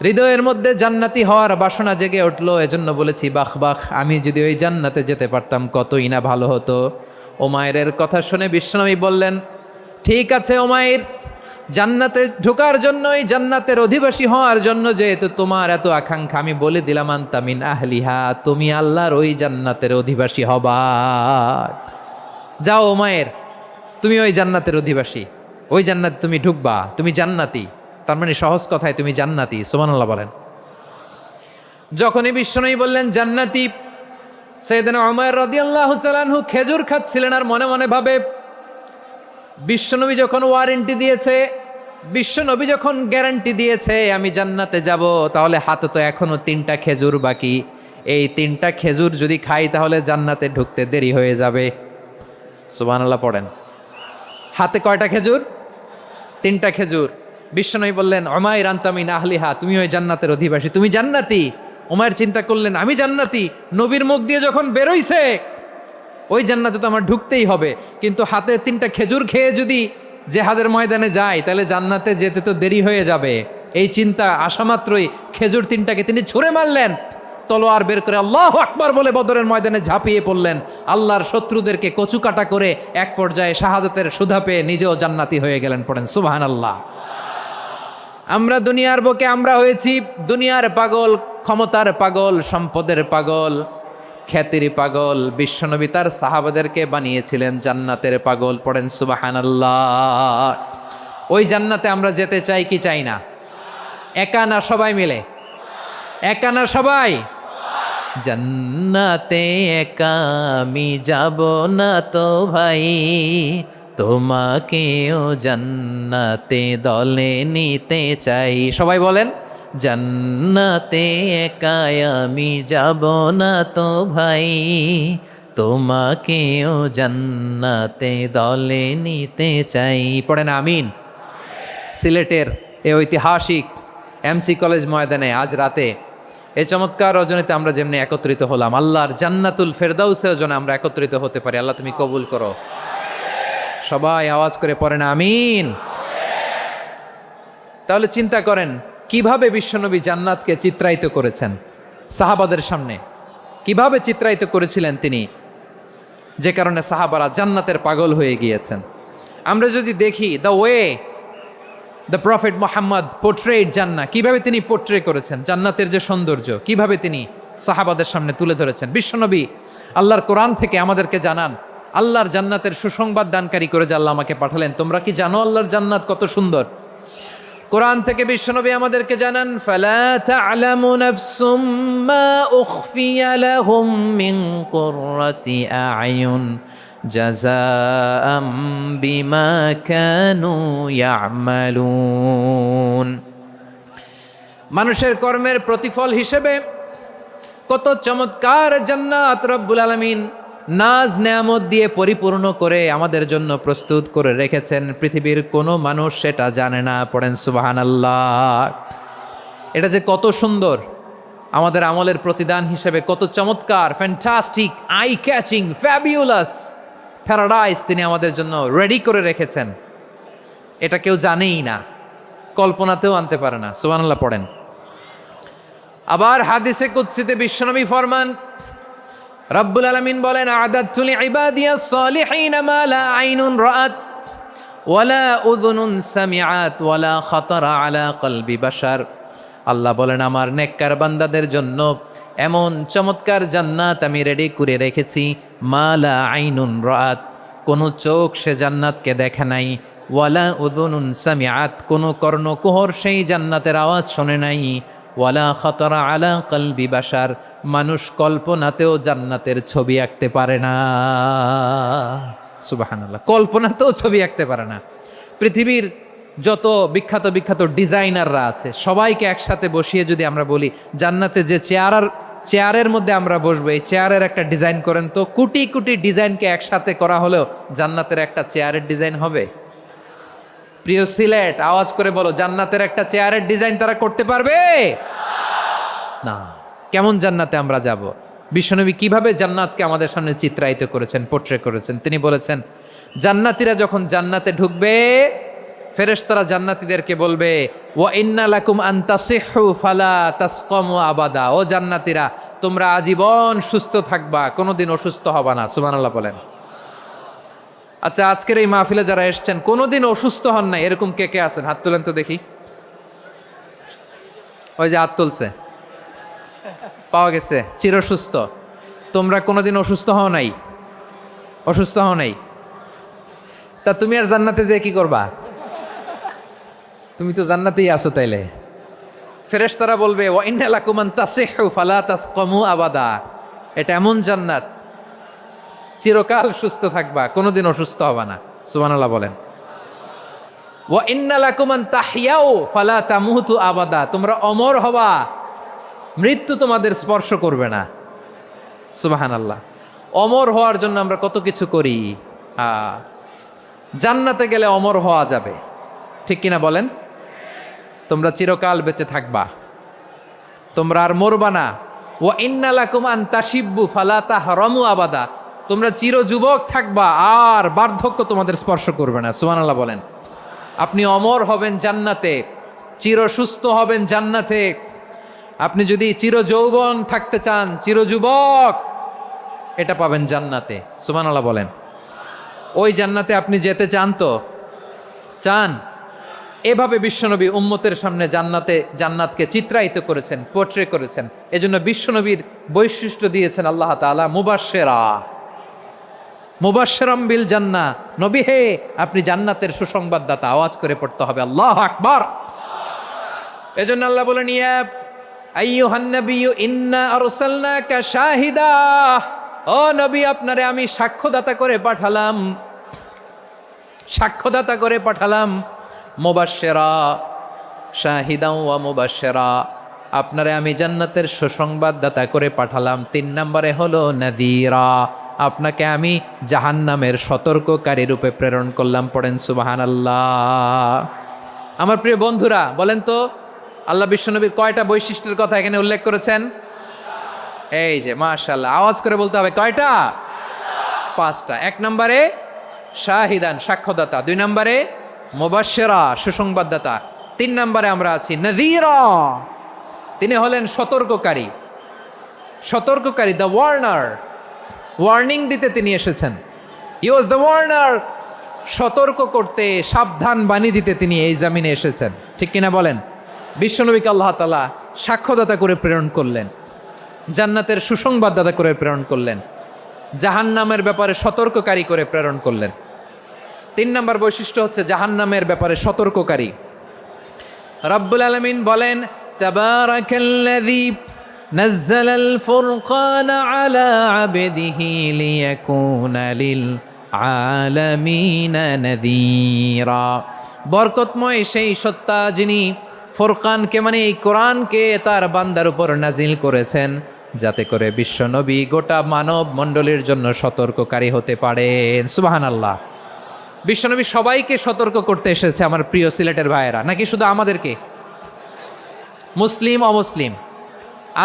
হৃদয়ের মধ্যে জান্নাতি হওয়ার বাসনা জেগে উঠলো, এজন্য বলেছি বাহ বাহ, আমি যদি ওই জান্নাতে যেতে পারতাম কতই না ভালো হতো। উমাইরের কথা শুনে বিশ্বনবী বললেন ঠিক আছে উমাইর, জান্নাতে ঢোকার জন্য, এই জান্নাতের অধিবাসী হওয়ার জন্য যেহেতু তোমার এত আকাঙ্ক্ষা, আমি বলে দিলাম আনতা মিন আহলিহা, তুমি আল্লাহর ওই জান্নাতের অধিবাসী হবা। যাও উমাইর, তুমি ওই জান্নাতের অধিবাসী, ওই জান্নাতে তুমি ঢুকবা, তুমি জান্নাতি। তার মানে সহজ কথায় তুমি জান্নাতি। সুবহানাল্লাহ বলেন। যখনই বিশ্বনবী বললেন জান্নাতি, সাইয়েদনা উমাইর রাদিয়াল্লাহু তাআলা আনহু খেজুর খাচ্ছিলেন আর মনে মনে ভাবে বিশ্বনবী যখন ওয়ারেন্টি দিয়েছে, বিশ্বনবী যখন গ্যারান্টি দিয়েছে আমি জান্নাতে যাব, তাহলে হাতে তো এখনো 3টা খেজুর বাকি। এই 3টা খেজুর যদি খাই তাহলে জান্নাতে ঢুকতে দেরি হয়ে যাবে। সুবহানাল্লাহ পড়েন। হাতে কয়টা খেজুর? 3টা খেজুর। বিশ্বনবী বললেন উমাইর আনতা মিন আহলিহা, তুমি ওই জান্নাতের অধিবাসী, তুমি জান্নাতি। উমাইর চিন্তা করলেন আমি জান্নাতি, নবীর মুখ দিয়ে যখন বেরোইছে ওই জান্নাতে তো আমার ঢুকতেই হবে, কিন্তু হাতে 3টা খেজুর খেয়ে যদি জেহাদের ময়দানে যায় তাহলে জান্নাতে যেতে তো দেরি হয়ে যাবে। এই চিন্তা আসা মাত্রই খেজুর 3টাকে তিনি ছুঁড়ে মারলেন, তলোয়ার বের করে আল্লাহু আকবার বলে বদরের ময়দানে ঝাঁপিয়ে পড়লেন। আল্লাহর শত্রুদেরকে কচুকাটা করে এক পর্যায়ে শাহাদাতের সুধা পেয়ে নিজেও জান্নাতি হয়ে গেলেন। পড়েন সুবহানাল্লাহ। আমরা দুনিয়ার বুকে আমরা হয়েছি দুনিয়ার পাগল, ক্ষমতার পাগল, সম্পদের পাগল, খ্যাতির পাগল। বিশ্বনবী তার সাহাবাদেরকে বানিয়েছিলেন জান্নাতের পাগল। পড়েন সুবহানাল্লাহ। ওই জান্নাতে আমরা যেতে চাই কি চাই না? একা না সবাই মিলে? একা না সবাই? জান্নাতে একা আমি যাব না তো ভাই, তোমাকেও জান্নাতে দলে নিতে চাই। সবাই বলেন জান্নাতে একা আমি যাব না তো ভাই, তোমাকেও জান্নাতে দলে নিতে চাই। পড়েন আমিন। সিলেটের এই ঐতিহাসিক এমসি কলেজ ময়দানে আজ রাতে এই চমৎকার রজনীতে আমরা যেমনি একত্রিত হলাম, আল্লাহর জান্নাতুল ফেরদাউসেও যেন আমরা একত্রিত হতে পারি। আল্লাহ তুমি কবুল করো। সবাই আওয়াজ করে পড়েন আমিন। তাহলে চিন্তা করেন কিভাবে বিশ্বনবী জান্নাতকে চিত্রায়িত করেছেন সাহাবাদের সামনে, কিভাবে চিত্রায়িত করেছিলেন তিনি, যে কারণে সাহাবারা জান্নাতের পাগল হয়ে গিয়েছেন। আমরা যদি দেখি the way the prophet Mohammad portrait জান্নাত, কিভাবে তিনি পোর্ট্রে করেছেন জান্নাতের যে সৌন্দর্য, কিভাবে তিনি সাহাবাদের সামনে তুলে ধরেছেন। বিশ্বনবী আল্লাহর কোরআন থেকে আমাদেরকে জানান আল্লাহর জান্নাতের সুসংবাদ দানকারী করে যে আল্লাহ আমাকে পাঠালেন। তোমরা কি জানো আল্লাহর জান্নাত কত সুন্দর? কোরআন থেকে বিশ্বনবী আমাদেরকে জানান ফালা তা'লামু নাফসুম মা উখফিয়া লাহুম মিন কুররাতি আ'য়ুন জাযাআম বিমা কানু ইয়া'মালুন। মানুষের কর্মের প্রতিফল হিসেবে কত চমৎকার জান্নাত রব্বুল আলামিন নাজ নেয়ামত দিয়ে পরিপূর্ণ করে আমাদের জন্য প্রস্তুত করে রেখেছেন। পৃথিবীর কোনো মানুষ সেটা জানে না। পড়েন সুবহানাল্লাহ। এটা যে কত সুন্দর, আমাদের আমলের প্রতিদান হিসেবে কত চমৎকার, fantastic, eye catching, fabulous paradise তিনি আমাদের জন্য রেডি করে রেখেছেন। এটা কেউ জানেই না, কল্পনাতেও আনতে পারে না। সুবহানাল্লাহ পড়েন। আবার হাদিসে কুদসিতে বিশ্বনবী ফরমান, রব্বুল আলামিন বলেন আ'দাতু লিইবাদিয়াস সালিহিনা মা লা আইনুন রাআত ওয়ালা উযুনুন সামিআত ওয়ালা খাতারা আলা কলবি বাশার। আল্লাহ বলেন আমার নেককার বান্দাদের জন্য এমন চমৎকার জান্নাত আমি রেডি করে রেখেছি, মা লা আইনুন রাআত, কোন চোখ সে জান্নাতকে দেখে নাই, ওয়ালা উযুনুন সামিআত, কোন কর্ণকুহর সেই জান্নাতের আওয়াজ শোনে নাই, ওয়ালা খাতারা আলা কলবি বাশার, মানুষ কল্পনাতেও জান্নাতের ছবি আঁকতে পারে না। সুবহানাল্লাহ, কল্পনাতেও ছবি আঁকতে পারে না। পৃথিবীর যত বিখ্যাত বিখ্যাত ডিজাইনাররা আছে সবাইকে একসাথে বসিয়ে যদি আমরা বলি জান্নাতে যে চেয়ারের মধ্যে আমরা বসবো, এই চেয়ারের একটা ডিজাইন করেন তো, কোটি কোটি ডিজাইনকে একসাথে করা হলেও জান্নাতের একটা চেয়ারের ডিজাইন হবে? প্রিয় সিলেট আওয়াজ করে বলো, জান্নাতের একটা চেয়ারের ডিজাইন তারা করতে পারবে না। কেমন জান্নাতে আমরা যাব? বিশ্বনবী কিভাবে জান্নাতকে আমাদের সামনে চিত্রায়িত করেছেন, পোর্ট্রে করেছেন। তিনি বলেছেন জান্নাতীরা যখন জান্নাতে ঢুকবে ফেরেশতারা জান্নাতীদেরকে বলবে ওয়া ইন্না লাকুম আন তাসিহু ফালা তাসকামু আবাদা, ও জান্নাতীরা তোমরা আজীবন সুস্থ থাকবা, কোনোদিন অসুস্থ হবা না। সুবহানাল্লাহ বলেন। আচ্ছা, আজকের এই মাহফিলে যারা এসেছেন কোনোদিন অসুস্থ হন না এরকম কে কে আছেন? হাত তোলেন তো দেখি। ওই যে হাত তুলছে, পাওয়া গেছে, চিরসুস্থ। তোমরা কোনোদিন অসুস্থ হও নাই? অসুস্থ হও নাই? তা তুমি আর জান্নাতে যে কি করবা? তুমি তো জান্নাতেই আছো। তাইলে ফেরেশতারা বলবে ওয়া ইন্না লাকুম আন তাসিহু ফালা তাসকামু আবাদা, এটা এমন জান্নাত চিরকাল সুস্থ থাকবা, কোনোদিন অসুস্থ হবা না। সুবহানাল্লাহ বলেন। ওয়া ইন্না লাকুম আন তাহইয়াও ফালা তামুতু আবাদা, তোমরা অমর হবা, মৃত্যু তোমাদের স্পর্শ করবে না। সুবহানাল্লাহ। অমর হওয়ার জন্য আমরা কত কিছু করি। জান্নাতে গেলে অমর হওয়া যাবে, ঠিক কিনা বলেন? তোমরা চিরকাল বেঁচে থাকবা, তোমরা আর মরবা না। ওয়া ইন্না লাকুম আন তাশিব্বু ফালা তাহরামু আবাদা, তোমরা চির যুবক থাকবা, আর বার্ধক্য তোমাদের স্পর্শ করবে না। সুবহানাল্লাহ বলেন। আপনি অমর হবেন জান্নাতে, চির সুস্থ হবেন জান্নাতে। আপনি যদি চির যৌবন থাকতে চান, চির যুবক, এটা পাবেন জান্নাতে। সুবহানাল্লাহ বলেন। ওই জান্নাতে আপনি যেতে চান তো? চান? এভাবে বিশ্বনবী উম্মতের সামনে জান্নাতকে চিত্রায়িত করেছেন, পোর্ট্রে করেছেন। এজন্য বিশ্বনবীর বৈশিষ্ট্য দিয়েছেন আল্লাহ তাআলা মুবাশশিরা, মুবাশশিরাম বিল জান্নাহ। নবী হে, আপনি জান্নাতের সুসংবাদদাতা। আওয়াজ করে পড়তে হবে আল্লাহু আকবার। এজন্য আল্লাহ বলেন, ইয়া আইয়ুহান নাবিয়্যু ইন্না আরসালনাকা শাহিদা, ও নবী, আপনারে আমি সাক্ষ্যদাতা করে পাঠালাম, সাক্ষ্যদাতা করে পাঠালাম। মুবাশশিরা, শাহিদা ওয়া মুবাশশিরা, আপনারে আমি জান্নাতের সুসংবাদদাতা করে পাঠালাম। 3 নম্বরে হলো নাযীরা, আপনাকে আমি জাহান্নামের সতর্ককারী রূপে প্রেরণ করলাম। পড়েন সুবহানাল্লাহ। আমার প্রিয় বন্ধুরা, বলেন তো আল্লাহ বিশ্বনবীর কয়টা বৈশিষ্ট্যের কথা এখানে উল্লেখ করেছেন? এই যে মাশাআল্লাহ, আওয়াজ করে বলতে হবে, কয়টা? 5টা। 1 নম্বরে শাহিদান, সাক্ষ্যদাতা। 2 নম্বরে মুবাশশিরা, সুসংবাদদাতা। 3 নম্বরে আমরা আছি নাযীরা, তিনি হলেন সতর্ককারী। সতর্ককারী, দ্য ওয়ার্নার, ওয়ার্নিং দিতে তিনি এসেছেন। হি ওয়াজ দ্য ওয়ার্নার, সতর্ক করতে, সাবধান বাণী দিতে তিনি এই জমিনে এসেছেন, ঠিক কিনা বলেন? বিশ্বনবীকে আল্লাহ তাআলা সাক্ষ্যদাতা করে প্রেরণ করলেন, জান্নাতের সুসংবাদদাতা করে প্রেরণ করলেন, জাহান্নামের ব্যাপারে সতর্ককারী করে প্রেরণ করলেন। 3 নম্বর বৈশিষ্ট্য হচ্ছে জাহান্নামের ব্যাপারে সতর্ককারী। রব্বুল আলামিন বলেন, তাবারাকাল্লাযী নাজ্জালাল ফুরকানা আলা আবদিহি লিয়াকুনা লিল আলামিনা নাযীরা, বরকতময় সেই সত্তা যিনি ফুরকানকে, মানে এই কোরআনকে তার বান্দার উপর নাজিল করেছেন, যাতে করে বিশ্বনবী গোটা মানব মণ্ডলীর জন্য সতর্ককারী হতে পারেন। সুবহানাল্লাহ। বিশ্বনবী সবাইকে সতর্ক করতে এসেছে, আমার প্রিয় সিলেটের ভাইয়েরা, নাকি শুধু আমাদেরকে? মুসলিম অমুসলিম,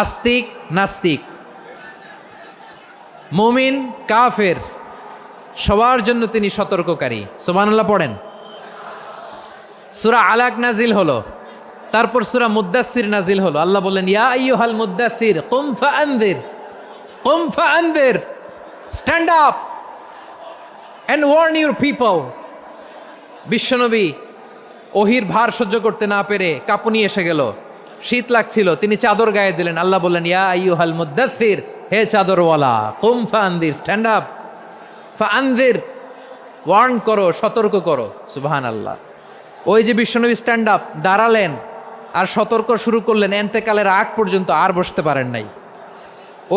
আস্তিক নাস্তিক, মুমিন কাফের, সবার জন্য তিনি সতর্ককারী। সুবহানাল্লাহ পড়েন। সূরা আলাক নাজিল হলো, তারপর সূরা মুদ্দাসসির নাজিল হলো। আল্লাহ বললেন, ইয়া আইয়ুহাল মুদ্দাসসির কুম ফাআনযির, কুম ফাআনযির, stand up and warn your people. বিশ্বনবী ওহির ভার সহ্য করতে না পেরে কাঁপুনি এসে গেল, শীত লাগছিল, তিনি চাদর গায়ে দিলেন। আল্লাহ বললেন, ইয়া আইয়ুহাল মুদ্দাসসির, হে চাদরওয়ালা, কুম ফাআনযির, স্ট্যান্ড আপ, ফাআনযির, ওয়ার্ন করো, সতর্ক করো। সুবহানাল্লাহ। ওই যে বিশ্বনবী স্ট্যান্ড আপ, দাঁড়ালেন আর সতর্ক শুরু করলেন, এন্তেকালের আগ পর্যন্ত আর বসতে পারেন নাই।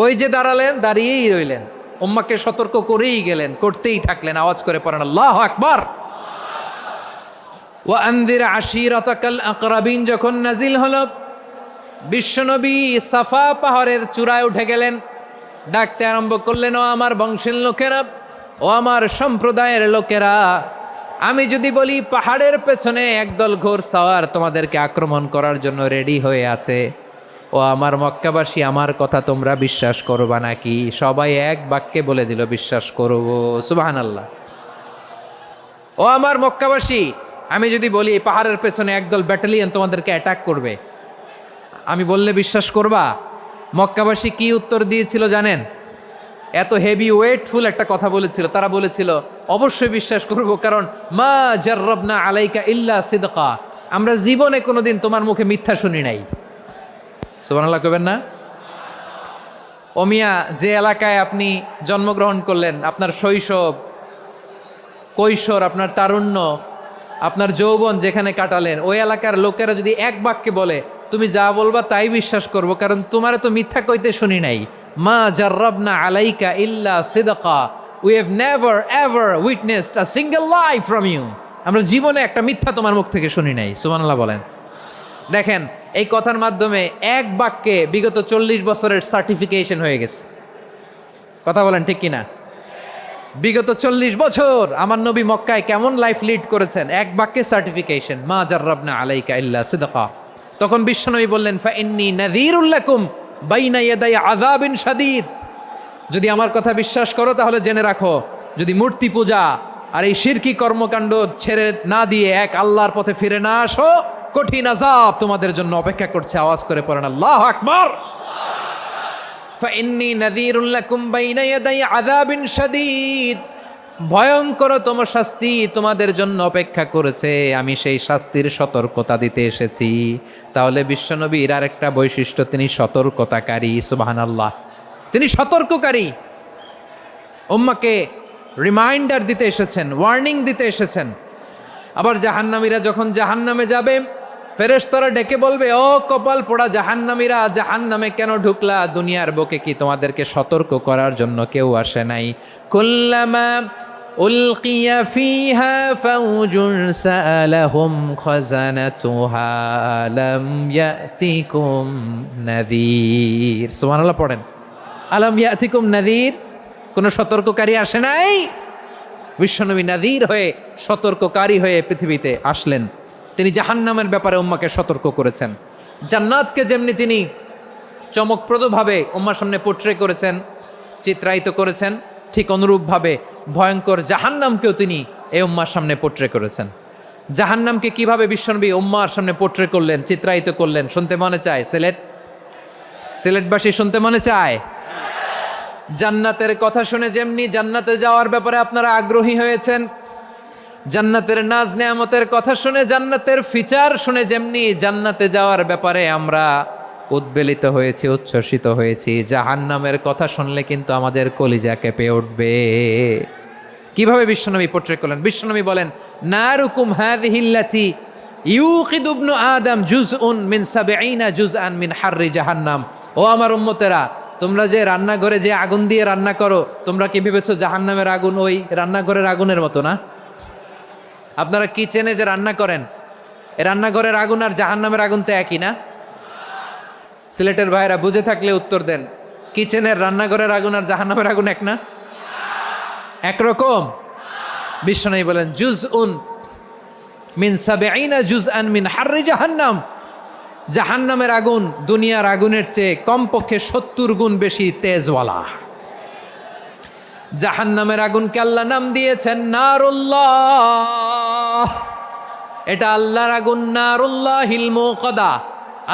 ওই যে দাঁড়ালেন, দাঁড়িয়েই রইলেন, উম্মাকে সতর্ক করেই গেলেন, করতেই থাকলেন। আওয়াজ করে পড়েন আল্লাহু আকবার। ওয়া আনযির আশীরাতাকাল আকরাবিন যখন নাজিল হলো, বিশ্বনবী সাফা পাহাড়ের চূড়ায় উঠে গেলেন, ডাকতে আরম্ভ করলেন, ও আমার বংশের লোকেরা, ও আমার সম্প্রদায়ের লোকেরা, আমি যদি বলি পাহাড়ের পেছনে একদল ঘোড়সাওয়ার তোমাদেরকে আক্রমণ করার জন্য রেডি হয়ে আছে, ও আমার মক্কাবাসী, আমার কথা তোমরা বিশ্বাস করবা নাকি? সবাই এক বাক্যে বলে দিল, বিশ্বাস করব। সুবহানাল্লাহ। ও আমার মক্কাবাসী, আমি যদি বলি পাহাড়ের পেছনে একদল ব্যাটালিয়ন তোমাদেরকে অ্যাটাক করবে, আমি বললে বিশ্বাস করবা? মক্কাবাসী কি উত্তর দিয়েছিল জানেন? এত হেভি ওয়েটফুল একটা কথা বলেছিল। তারা বলেছিল, অবশ্যই বিশ্বাস করব, কারণ মা জাররাবনা আলাইকা ইল্লা সিদকা, আমরা জীবনে কোনোদিন তোমার মুখে মিথ্যা শুনি নাই। সুবহানাল্লাহ কইবেন না? ও মিয়া, যে এলাকায় আপনি জন্মগ্রহণ করলেন, আপনার শৈশব, কৈশোর, আপনার তারুণ্য, আপনার যৌবন যেখানে কাটালেন, ওই এলাকার লোকেরা যদি এক বাক্যে বলে, তুমি যা বলবা তাই বিশ্বাস করব, কারণ তোমারে তো মিথ্যা কইতে শুনি নাই। মা জাররাবনা আলাইকা ইল্লা সিদকা, we have never ever witnessed a single lie from you, আমরা জীবনে একটা মিথ্যা তোমার মুখ থেকে শুনি নাই, সুবহানাল্লাহ বলেন। দেখেন এই কথার মাধ্যমে এক বাক্যে বিগত 40 বছরের সার্টিফিকেশন হয়ে গেছে। কথা বলেন ঠিক কিনা? বিগত 40 বছর আমার নবী মক্কায় কেমন লাইফ লিড করেছেন, এক বাক্যে সার্টিফিকেশন, মা জাররাবনা আলাইকা ইল্লা সিদকা। তখন বিশ্বনবী বললেন, ফা ইন্নী নাযীরুল লাকুম বাইনা ইয়াদাই আযাবিন শাদীদ। যদি আমার কথা বিশ্বাস করো তাহলে জেনে রাখো, যদি মূর্তি পূজা আর এই শিরকি কর্মকাণ্ড ছেড়ে না দিয়ে এক আল্লাহর পথে ফিরে না আসো, কঠিন আযাব তোমাদের জন্য অপেক্ষা করছে। আওয়াজ করে পড়েন আল্লাহু আকবার। ফাইন্নী নাযীরুল লাকুম বাইনা ইয়াদাই আযাবিন শাদীদ। ভয়ঙ্করতম শাস্তি তোমাদের জন্য অপেক্ষা করেছে, আমি সেই শাস্তির সতর্কতা দিতে এসেছি। তাহলে বিশ্বনবীর আরেকটা বৈশিষ্ট্য, তিনি সতর্কতাকারী। সুবহানাল্লাহ, তিনি সতর্ককারী। উম্মাকে রিমাইন্ডার দিতে এসেছেন, ওয়ার্নিং দিতে এসেছেন। আবার জাহান্নামীরা যখন জাহান্নামে যাবে, ফেরেশতারা ডেকে বলবে, ও কপাল পোড়া জাহান্নামীরা, জাহান্নামে কেন ঢুকলা? দুনিয়ার বুকে কি তোমাদেরকে সতর্ক করার জন্য কেউ আসে নাই? কুল্লামা উলকিয়া ফিহা ফাউজুন সাআলাহুম খাজানাতুহা আলাম ইয়াতিকুম নাযীর। সুবহানাল্লাহ পড়েন, আলাম ইয়াতিকুম নাযীর। কোনো সতর্ককারী আসে নাই? বিশ্বনবী নাযীর হয়ে, সতর্ককারী হয়ে পৃথিবীতে আসলেন। তিনি জাহান্নামের ব্যাপারে উম্মাকে সতর্ক করেছেন। জান্নাতকে যেমনি তিনি চমকপ্রদভাবে উম্মার সামনে পোট্রে করেছেন, চিত্রায়িত করেছেন, ঠিক অনুরূপভাবে ভয়ঙ্কর জাহান্নামকেও তিনি এই উম্মার সামনে পোট্রে করেছেন। জাহান্নামকে কিভাবে বিশ্বনবী উম্মার সামনে পোট্রে করলেন, চিত্রায়িত করলেন, শুনতে মনে চায়? সিলেটবাসী শুনতে মনে চায়? জান্নাতের কথা শুনে যেমনি জান্নাতে যাওয়ার ব্যাপারে আপনারা আগ্রহী হয়েছেন, জান্নাতের নাজ নেয়ামতের কথা শুনে, জান্নাতের ফিচার শুনে যেমনি জান্নাতে যাওয়ার ব্যাপারে আমরা উদ্বেলিত হয়েছি, উচ্ছ্বসিত হয়েছি, জাহান্নামের কথা শুনলে কিন্তু আমাদের কলিজা কেঁপে উঠবে। কিভাবে বিশ্বনবী পোট্রে করলেন? বিশ্বনবী বলেন, নারুকুম হাযিহিল্লাতী ইউকিদু ইবনু আদম জুজউন মিন ৭০ জুজআন মিন হাররি জাহান্নাম। ও আমার উম্মতেরা, তোমরা যে রান্নাঘরে যে আগুন দিয়ে রান্না করো, তোমরা কি ভেবেছো জাহান্নামের আগুন ওই রান্নাঘরের আগুনের মতো না? আপনারা কিচেনে যে রান্না করেন, এই রান্নাঘরের আগুন আর জাহান্নামের আগুন তো একই না? সিলেটের ভাইরা বুঝে থাকলে উত্তর দেন, কিচেনের রান্নাঘরের আগুন আর জাহান্নামের আগুন এক না? একরকম? বিশ্বনবী বলেন, জুজউন মিন ৭০ জুজআন মিন হাররি জাহান্নাম। জাহান্নামের আগুন দুনিয়ার আগুনের চেয়ে কমপক্ষে ৭০ গুণ বেশি তেজওয়ালা। জাহান্নামের আগুনকে আল্লাহ নাম দিয়েছেন নারুল্লাহ। এটা আল্লাহর আগুন, নারুল্লাহিল মুকাদা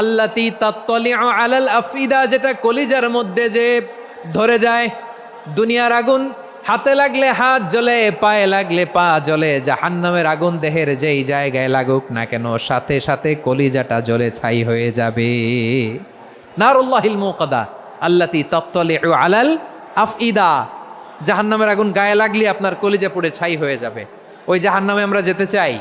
আল্লাতী তাত্তালিউ আলাল আফইদা, যেটা কলিজার মধ্যে যে ধরে যায়। দুনিয়ার আগুন হাতে লাগলে হাত জ্বলে, পায়ে লাগলে পা জ্বলে। জাহান্নামের আগুন দেহের যেই জায়গায় লাগুক না কেন, সাথে সাথে কলিজাটা জ্বলে ছাই হয়ে যাবে। নারুল্লাহিল মুকাদা আল্লাতী তাত্তালিউ আলাল আফইদা। জাহান্নামের আগুন গায়ে লাগলে আপনার কলিজা পুড়ে ছাই হয়ে যাবে। ওই জাহান্নামে আমরা যেতে চাই?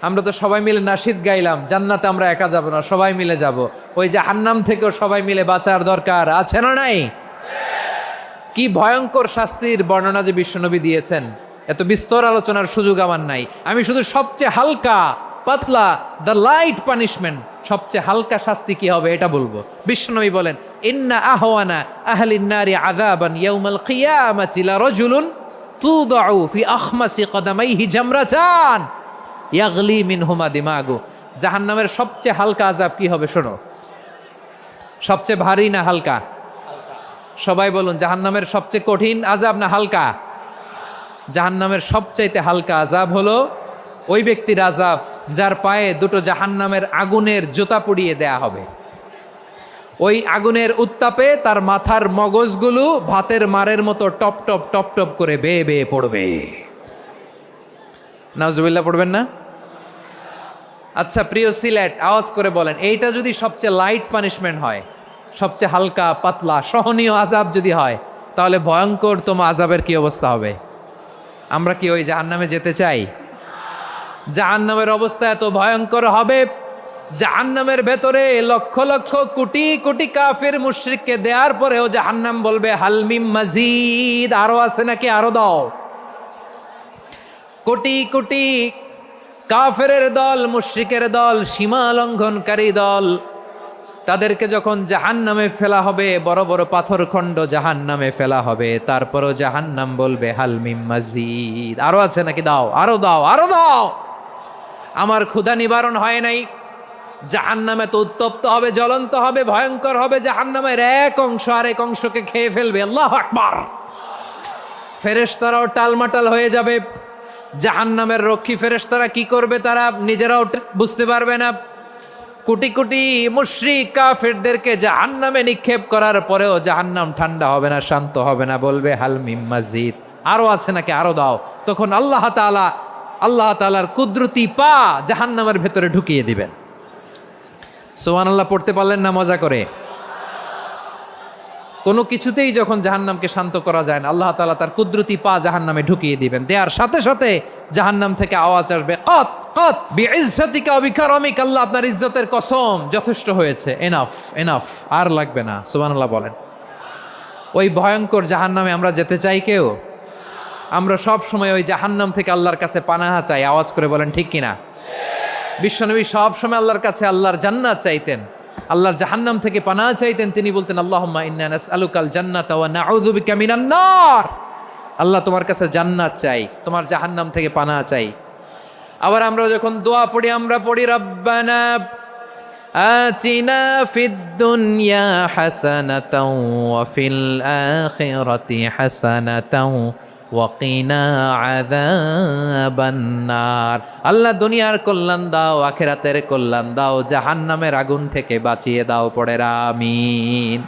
আমরা তো সবাই মিলে নাশিদ গাইলাম, জান্নাতে আমরা একা যাব না, সবাই মিলে যাব। ওই জাহান্নাম থেকেও সবাই মিলে বাঁচার দরকার আছে না নাই? কি ভয়ঙ্কর শাস্তির বর্ণনা যে বিশ্বনবী দিয়েছেন, এত বিস্তর আলোচনার সুযোগ আমার নাই। আমি শুধু সবচেয়ে হালকা পাতলা, দ্য লাইট পানিশমেন্ট, সবচেয়ে হালকা শাস্তি কি হবে এটা বলবো। বিশ্বনবী বলেন, ইন্না আহওয়ানা আহলিন নারি আযাবান ইয়াউমাল কিয়ামাতি লারাজুলুন তুদাউ ফি আখমাসি কদামাইহি জামরাতান ইয়াগলি মিনহুমা দিমাগু। জাহান্নামের সবচেয়ে হালকা আযাব কি হবে শোনো। সবচেয়ে ভারী না হালকা? সবাই বলুন, জাহান্নামের সবচেয়ে কঠিন আযাব না হালকা? জাহান্নামের সবচাইতে হালকা আযাব হলো ওই ব্যক্তির আযাব যার পায়ে দুটো জাহান্নামের আগুনের জুতা পুড়িয়ে দেয়া হবে। ওই আগুনের উত্তাপে তার মাথার মগজগুলো ভাতের মারের মতো টপ টপ টপ টপ করে বেয়ে বেয়ে পড়বে। নাউজুবিল্লাহ পড়বেন না? আচ্ছা প্রিয় সিলেট, আওয়াজ করে বলেন, এইটা যদি সবচেয়ে লাইট পানিশমেন্ট হয়, সবচেয়ে হালকা পাতলা সহনীয় আযাব যদি হয়, তাহলে ভয়ঙ্করতম আযাবের কি অবস্থা হবে? আমরা কি ওই জাহান্নামে যেতে চাই? জাহান্নামের অবস্থা এত ভয়ঙ্কর হবে, জাহান্নামের ভেতরে লক্ষ লক্ষ কোটি কোটি কাফির মুশরিককে দেওয়ার পরেও জাহান্নাম বলবে হালমিম মাজিদ, আরো আছে নাকি, আরো দাও। কোটি কোটি কাফেরের দল, মুশরিকের দল, সীমা লঙ্ঘনকারী দল, তাদেরকে যখন জাহান্নামে ফেলা হবে, বড় বড় পাথরখণ্ড জাহান্নামে ফেলা হবে, তারপরও জাহান্নাম বলবে হাল মিম মাজিদ, আরো আছে নাকি, দাও, আরো দাও, আরো দাও। আমার ক্ষুধা নিবারণ হয় নাই। জাহান্নামে তো উত্তপ্ত হবে, জ্বলন্ত হবে, ভয়ঙ্কর হবে। জাহান্নামের এক অংশ আরেক অংশকে খেয়ে ফেলবে। আল্লাহু আকবার। ফেরেশতারাও টালমাটাল হয়ে যাবে। জাহান্নামের রক্ষী ফেরেশতারা কি করবে তারা নিজেরাও বুঝতে পারবে না। কোটি কোটি মুশরিক কাফেরদেরকে জাহান্নামে নিক্ষেপ করার পরেও জাহান্নাম ঠান্ডা হবে না, শান্ত হবে না, বলবে হাল মিম মাজিদ, আরো আছে নাকি, আরো দাও। তখন আল্লাহ তাআলার কুদরতি পা জাহান্নামের ভেতরে ঢুকিয়ে দিবেন। সুবহানাল্লাহ পড়তে পারলেন না মজা করে? কোনো কিছুতেই যখন জাহান্নামকে শান্ত করা যায় না, আল্লাহ তাআলা তার কুদরতি পা জাহান্নামে ঢুকিয়ে দিবেন। দেওয়ার সাথে সাথে জাহান্নাম থেকে আওয়াজ আসবে, কত কত বিইজ্জাতিকা ওয়া বিকারামিকা, আল্লাহ আপনার ইজ্জতের কসম, যথেষ্ট হয়েছে, এনাফ এনাফ, আর লাগবে না। সুবহানাল্লাহ বলেন। ওই ভয়ঙ্কর জাহান্নামে আমরা যেতে চাই কেউ? আমরা সব সময় ওই জাহান্নাম থেকে আল্লাহর কাছে পানাহা চাই। আওয়াজ করে বলেন ঠিক কিনা? বিশ্বনবী সব সময় আল্লাহর কাছে আল্লাহর জান্নাত চাইতেন, আল্লাহর জাহান্নাম থেকে পানাহা চাইতেন। তিনি বলতেন আল্লাহুম্মা ইন্না নাসআলুকাল জান্নাতা ওয়া নাউযু বিকা মিনান নার। আল্লাহ তোমার কাছে জান্নাত চাই, তোমার জাহান্নাম থেকে পানাহা চাই। আবার আমরা যখন দোয়া পড়ি, আমরা পড়ি রব্বানা আতিনা ফিদ দুনিয়া হাসানাতাও ওয়া ফিল আখিরাতি হাসানাতাও ওয়া কিনা আযাবান নার। আল্লাহ দুনিয়ার কল্যাণ দাও, আখিরাতের কল্যাণ দাও, জাহান্নামের আগুন থেকে বাঁচিয়ে দাও। পড়ে আমিন।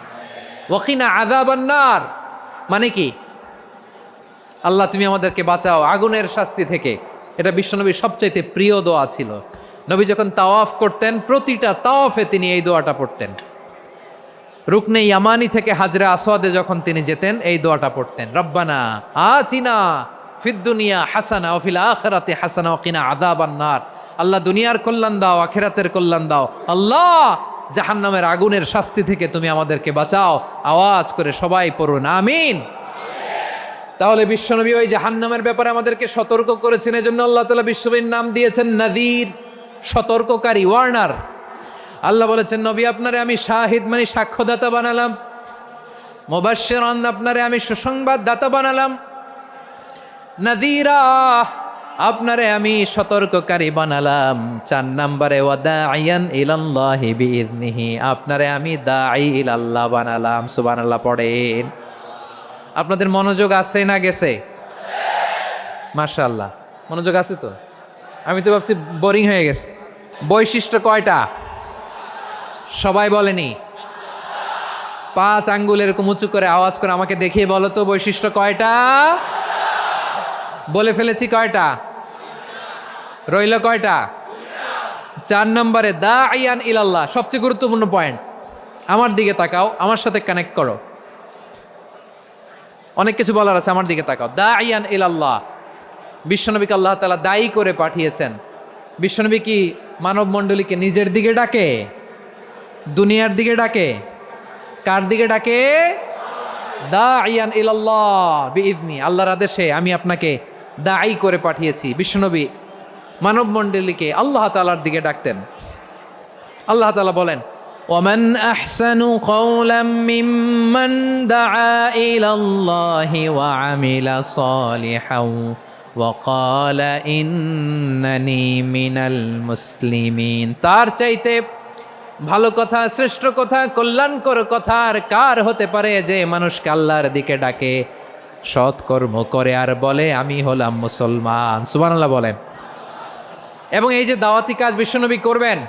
ওয়া কিনা আযাবান নার মানে কি? আল্লাহ তুমি আমাদেরকে বাঁচাও আগুনের শাস্তি থেকে। এটা বিশ্বনবীর সবচাইতে প্রিয় দোয়া ছিল। নবী যখন তাওয়াফ করতেন, প্রতিটা তাওয়াফে তিনি এই দোয়াটা পড়তেন। রুকনে ইয়ামানি থেকে হাজরে আসওয়াদে যখন তিনি যেতেন, এই দোয়াটা পড়তেন, রব্বানা আতিনা ফিদ দুনিয়া হাসানা ওয়া ফিল আখিরাতি হাসানা ওয়া কিনা আযাবান নার। আল্লাহ দুনিয়ার কল্যাণ দাও, আখিরাতের কল্যাণ দাও। আল্লাহ জাহান্নামের আগুনের শাস্তি থেকে তুমি আমাদেরকে বাঁচাও। আওয়াজ করে সবাই পড়ুন আমিন। তাহলে বিশ্বনবী ওই জাহান্নামের ব্যাপারে আমাদেরকে সতর্ক করেছেন। এজন্য আল্লাহ তাআলা বিশ্বনবীর নাম দিয়েছেন নাযীর, সতর্ককারী, ওয়ার্নার। আল্লাহ বলেছেন নবী আপনারে আমি শাহিদ মানে সাক্ষ্যদাতা বানালাম, মুবাশশিরান আপনারে আমি সুসংবাদ দাতা বানালাম, নাযীরা আপনারে আমি সতর্ককারী বানালাম। 4 নম্বরে ওয়া দাঈয়ান ইলাল্লাহি বিইذনিহি, আপনারে আমি দাঈ ইলাল্লাহ বানালাম। সুবহানাল্লাহ পড়েন। আপনাদের মনোযোগ আছে না গেছে? মাশাআল্লাহ মনোযোগ আছে তো। আমি তো ভাবছি বোরিং হয়ে গেছে। বৈশিষ্ট্য কয়টা সবাই বলেনি? 5 আঙ্গুল এরকম উঁচু করে আওয়াজ করে আমাকে দেখিয়ে বলো তো বৈশিষ্ট্য কয়টা? বলে ফেলেছি কয়টা? রইল কয়টা? 4 নম্বরে দাঈয়ান ইলাল্লাহ, সবচেয়ে গুরুত্বপূর্ণ পয়েন্ট। আমার দিকে তাকাও, আমার সাথে কানেক্ট করো। অনেক কিছু বলার আছে, আমার দিকে তাকাও। দাঈয়ান ইলাল্লাহ, বিশ্বনবীকে আল্লাহ তাআলা দায়ী করে পাঠিয়েছেন। বিশ্বনবী কি মানব মণ্ডলীকে নিজের দিকে ডাকে? দুনিয়ার দিকে ডাকে? কার দিকে ডাকে? দাঈয়ান ইলাল্লাহ বিইذনি, আল্লাহর আদেশে আমি আপনাকে দায়ী করে পাঠিয়েছি। বিশ্বনবী মানব মণ্ডলীকে আল্লাহ তাআলার দিকে ডাকতেন। আল্লাহ তাআলা বলেন ওয়ামান আহসানু কওলাম মিম্মান দাআ ইলাল্লাহি ওয়া আমিলা সালিহান ওয়া ক্বালা ইন্নানি মিনাল মুসলিমিন। তার চাইতে ভালো কথা, শ্রেষ্ঠ কথা, কল্যাণকর কথা আর কার হতে পারে যে মানুষকে আল্লাহর দিকে ডাকে, সৎকর্ম করে আর বলে আমি হলাম মুসলমান। সুবহানাল্লাহ বলেন। এবং এই যে দাওয়াতি কাজ বিশ্বনবী করবেন,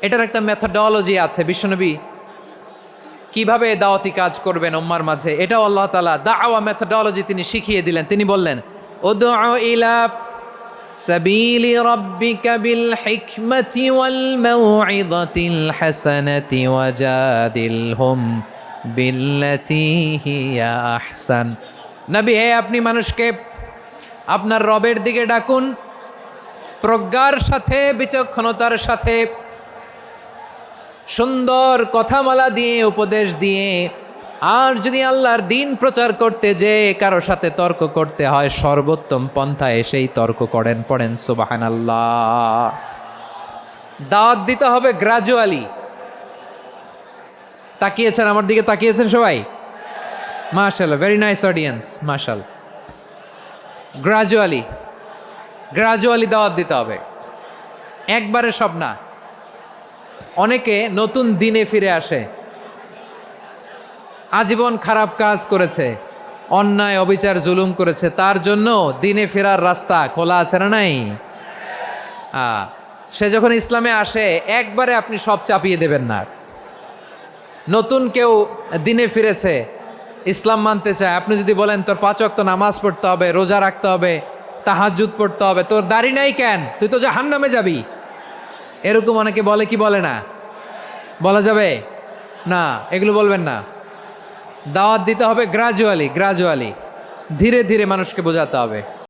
এটার একটা মেথডোলজি আছে। বিশ্বনবী কিভাবে দাওয়াতি কাজ করবেন উম্মার মাঝে, এটাও আল্লাহ তাআলা দাওয়া মেথডোলজি তিনি শিখিয়ে দিলেন। তিনি বললেন উদউ ইলা সাবিলি রাব্বিকা বিল হিকমাতি ওয়াল মাউইযাতিল হাসানাতি ওয়াজাদিলহুম বিল্লাতি হিয়া আহসান। নবী হে, আপনি মানুষকে আপনার রবের দিকে ডাকুন, প্রজ্ঞার সাথে, বিচক্ষণতার সাথে, সুন্দর কথামালা দিয়ে, উপদেশ দিয়ে, আর যদি আল্লাহর দিন প্রচার করতে যে কারো সাথে তর্ক করতে হয়, সর্বোত্তম পন্থায় সেই তর্ক করেন, পড়েন সুবহানাল্লাহ। দাওয়াত দিতে হবে গ্রাজুয়ালি। তাকিয়েছেন আমার দিকে, তাকিয়েছেন সবাই? মাশাআল্লাহ, ভেরি নাইস অডিয়েন্স, মাশাআল্লাহ। গ্রাজুয়ালি গ্রাজুয়ালি দাওয়াত দিতে হবে, একবারে সব না। অনেকে নতুন দিনে ফিরে আসে, আজীবন খারাপ কাজ করেছে, অন্যায় অবিচার জুলুম করেছে, তার জন্য দিনে ফেরার রাস্তা খোলা আছে না নাই? সে যখন ইসলামে আসে একবারে আপনি সব চাপিয়ে দেবেন না। নতুন কেউ দিনে ফিরেছে, ইসলাম মানতে চায়, আপনি যদি বলেন তোর 5 ওয়াক্ত নামাজ পড়তে হবে, রোজা রাখতে হবে, তাহাজ্জুদ পড়তে হবে, তোর দাড়ি নাই কেন, তুই তো জাহান্নামে যাবি, এরকম অনেকে বলে কি বলে না? বলা যাবে না, এগুলো বলবেন না। দাওয়াত দিতে হবে গ্রাজুয়ালি, ধীরে ধীরে মানুষকে বোঝাতে হবে।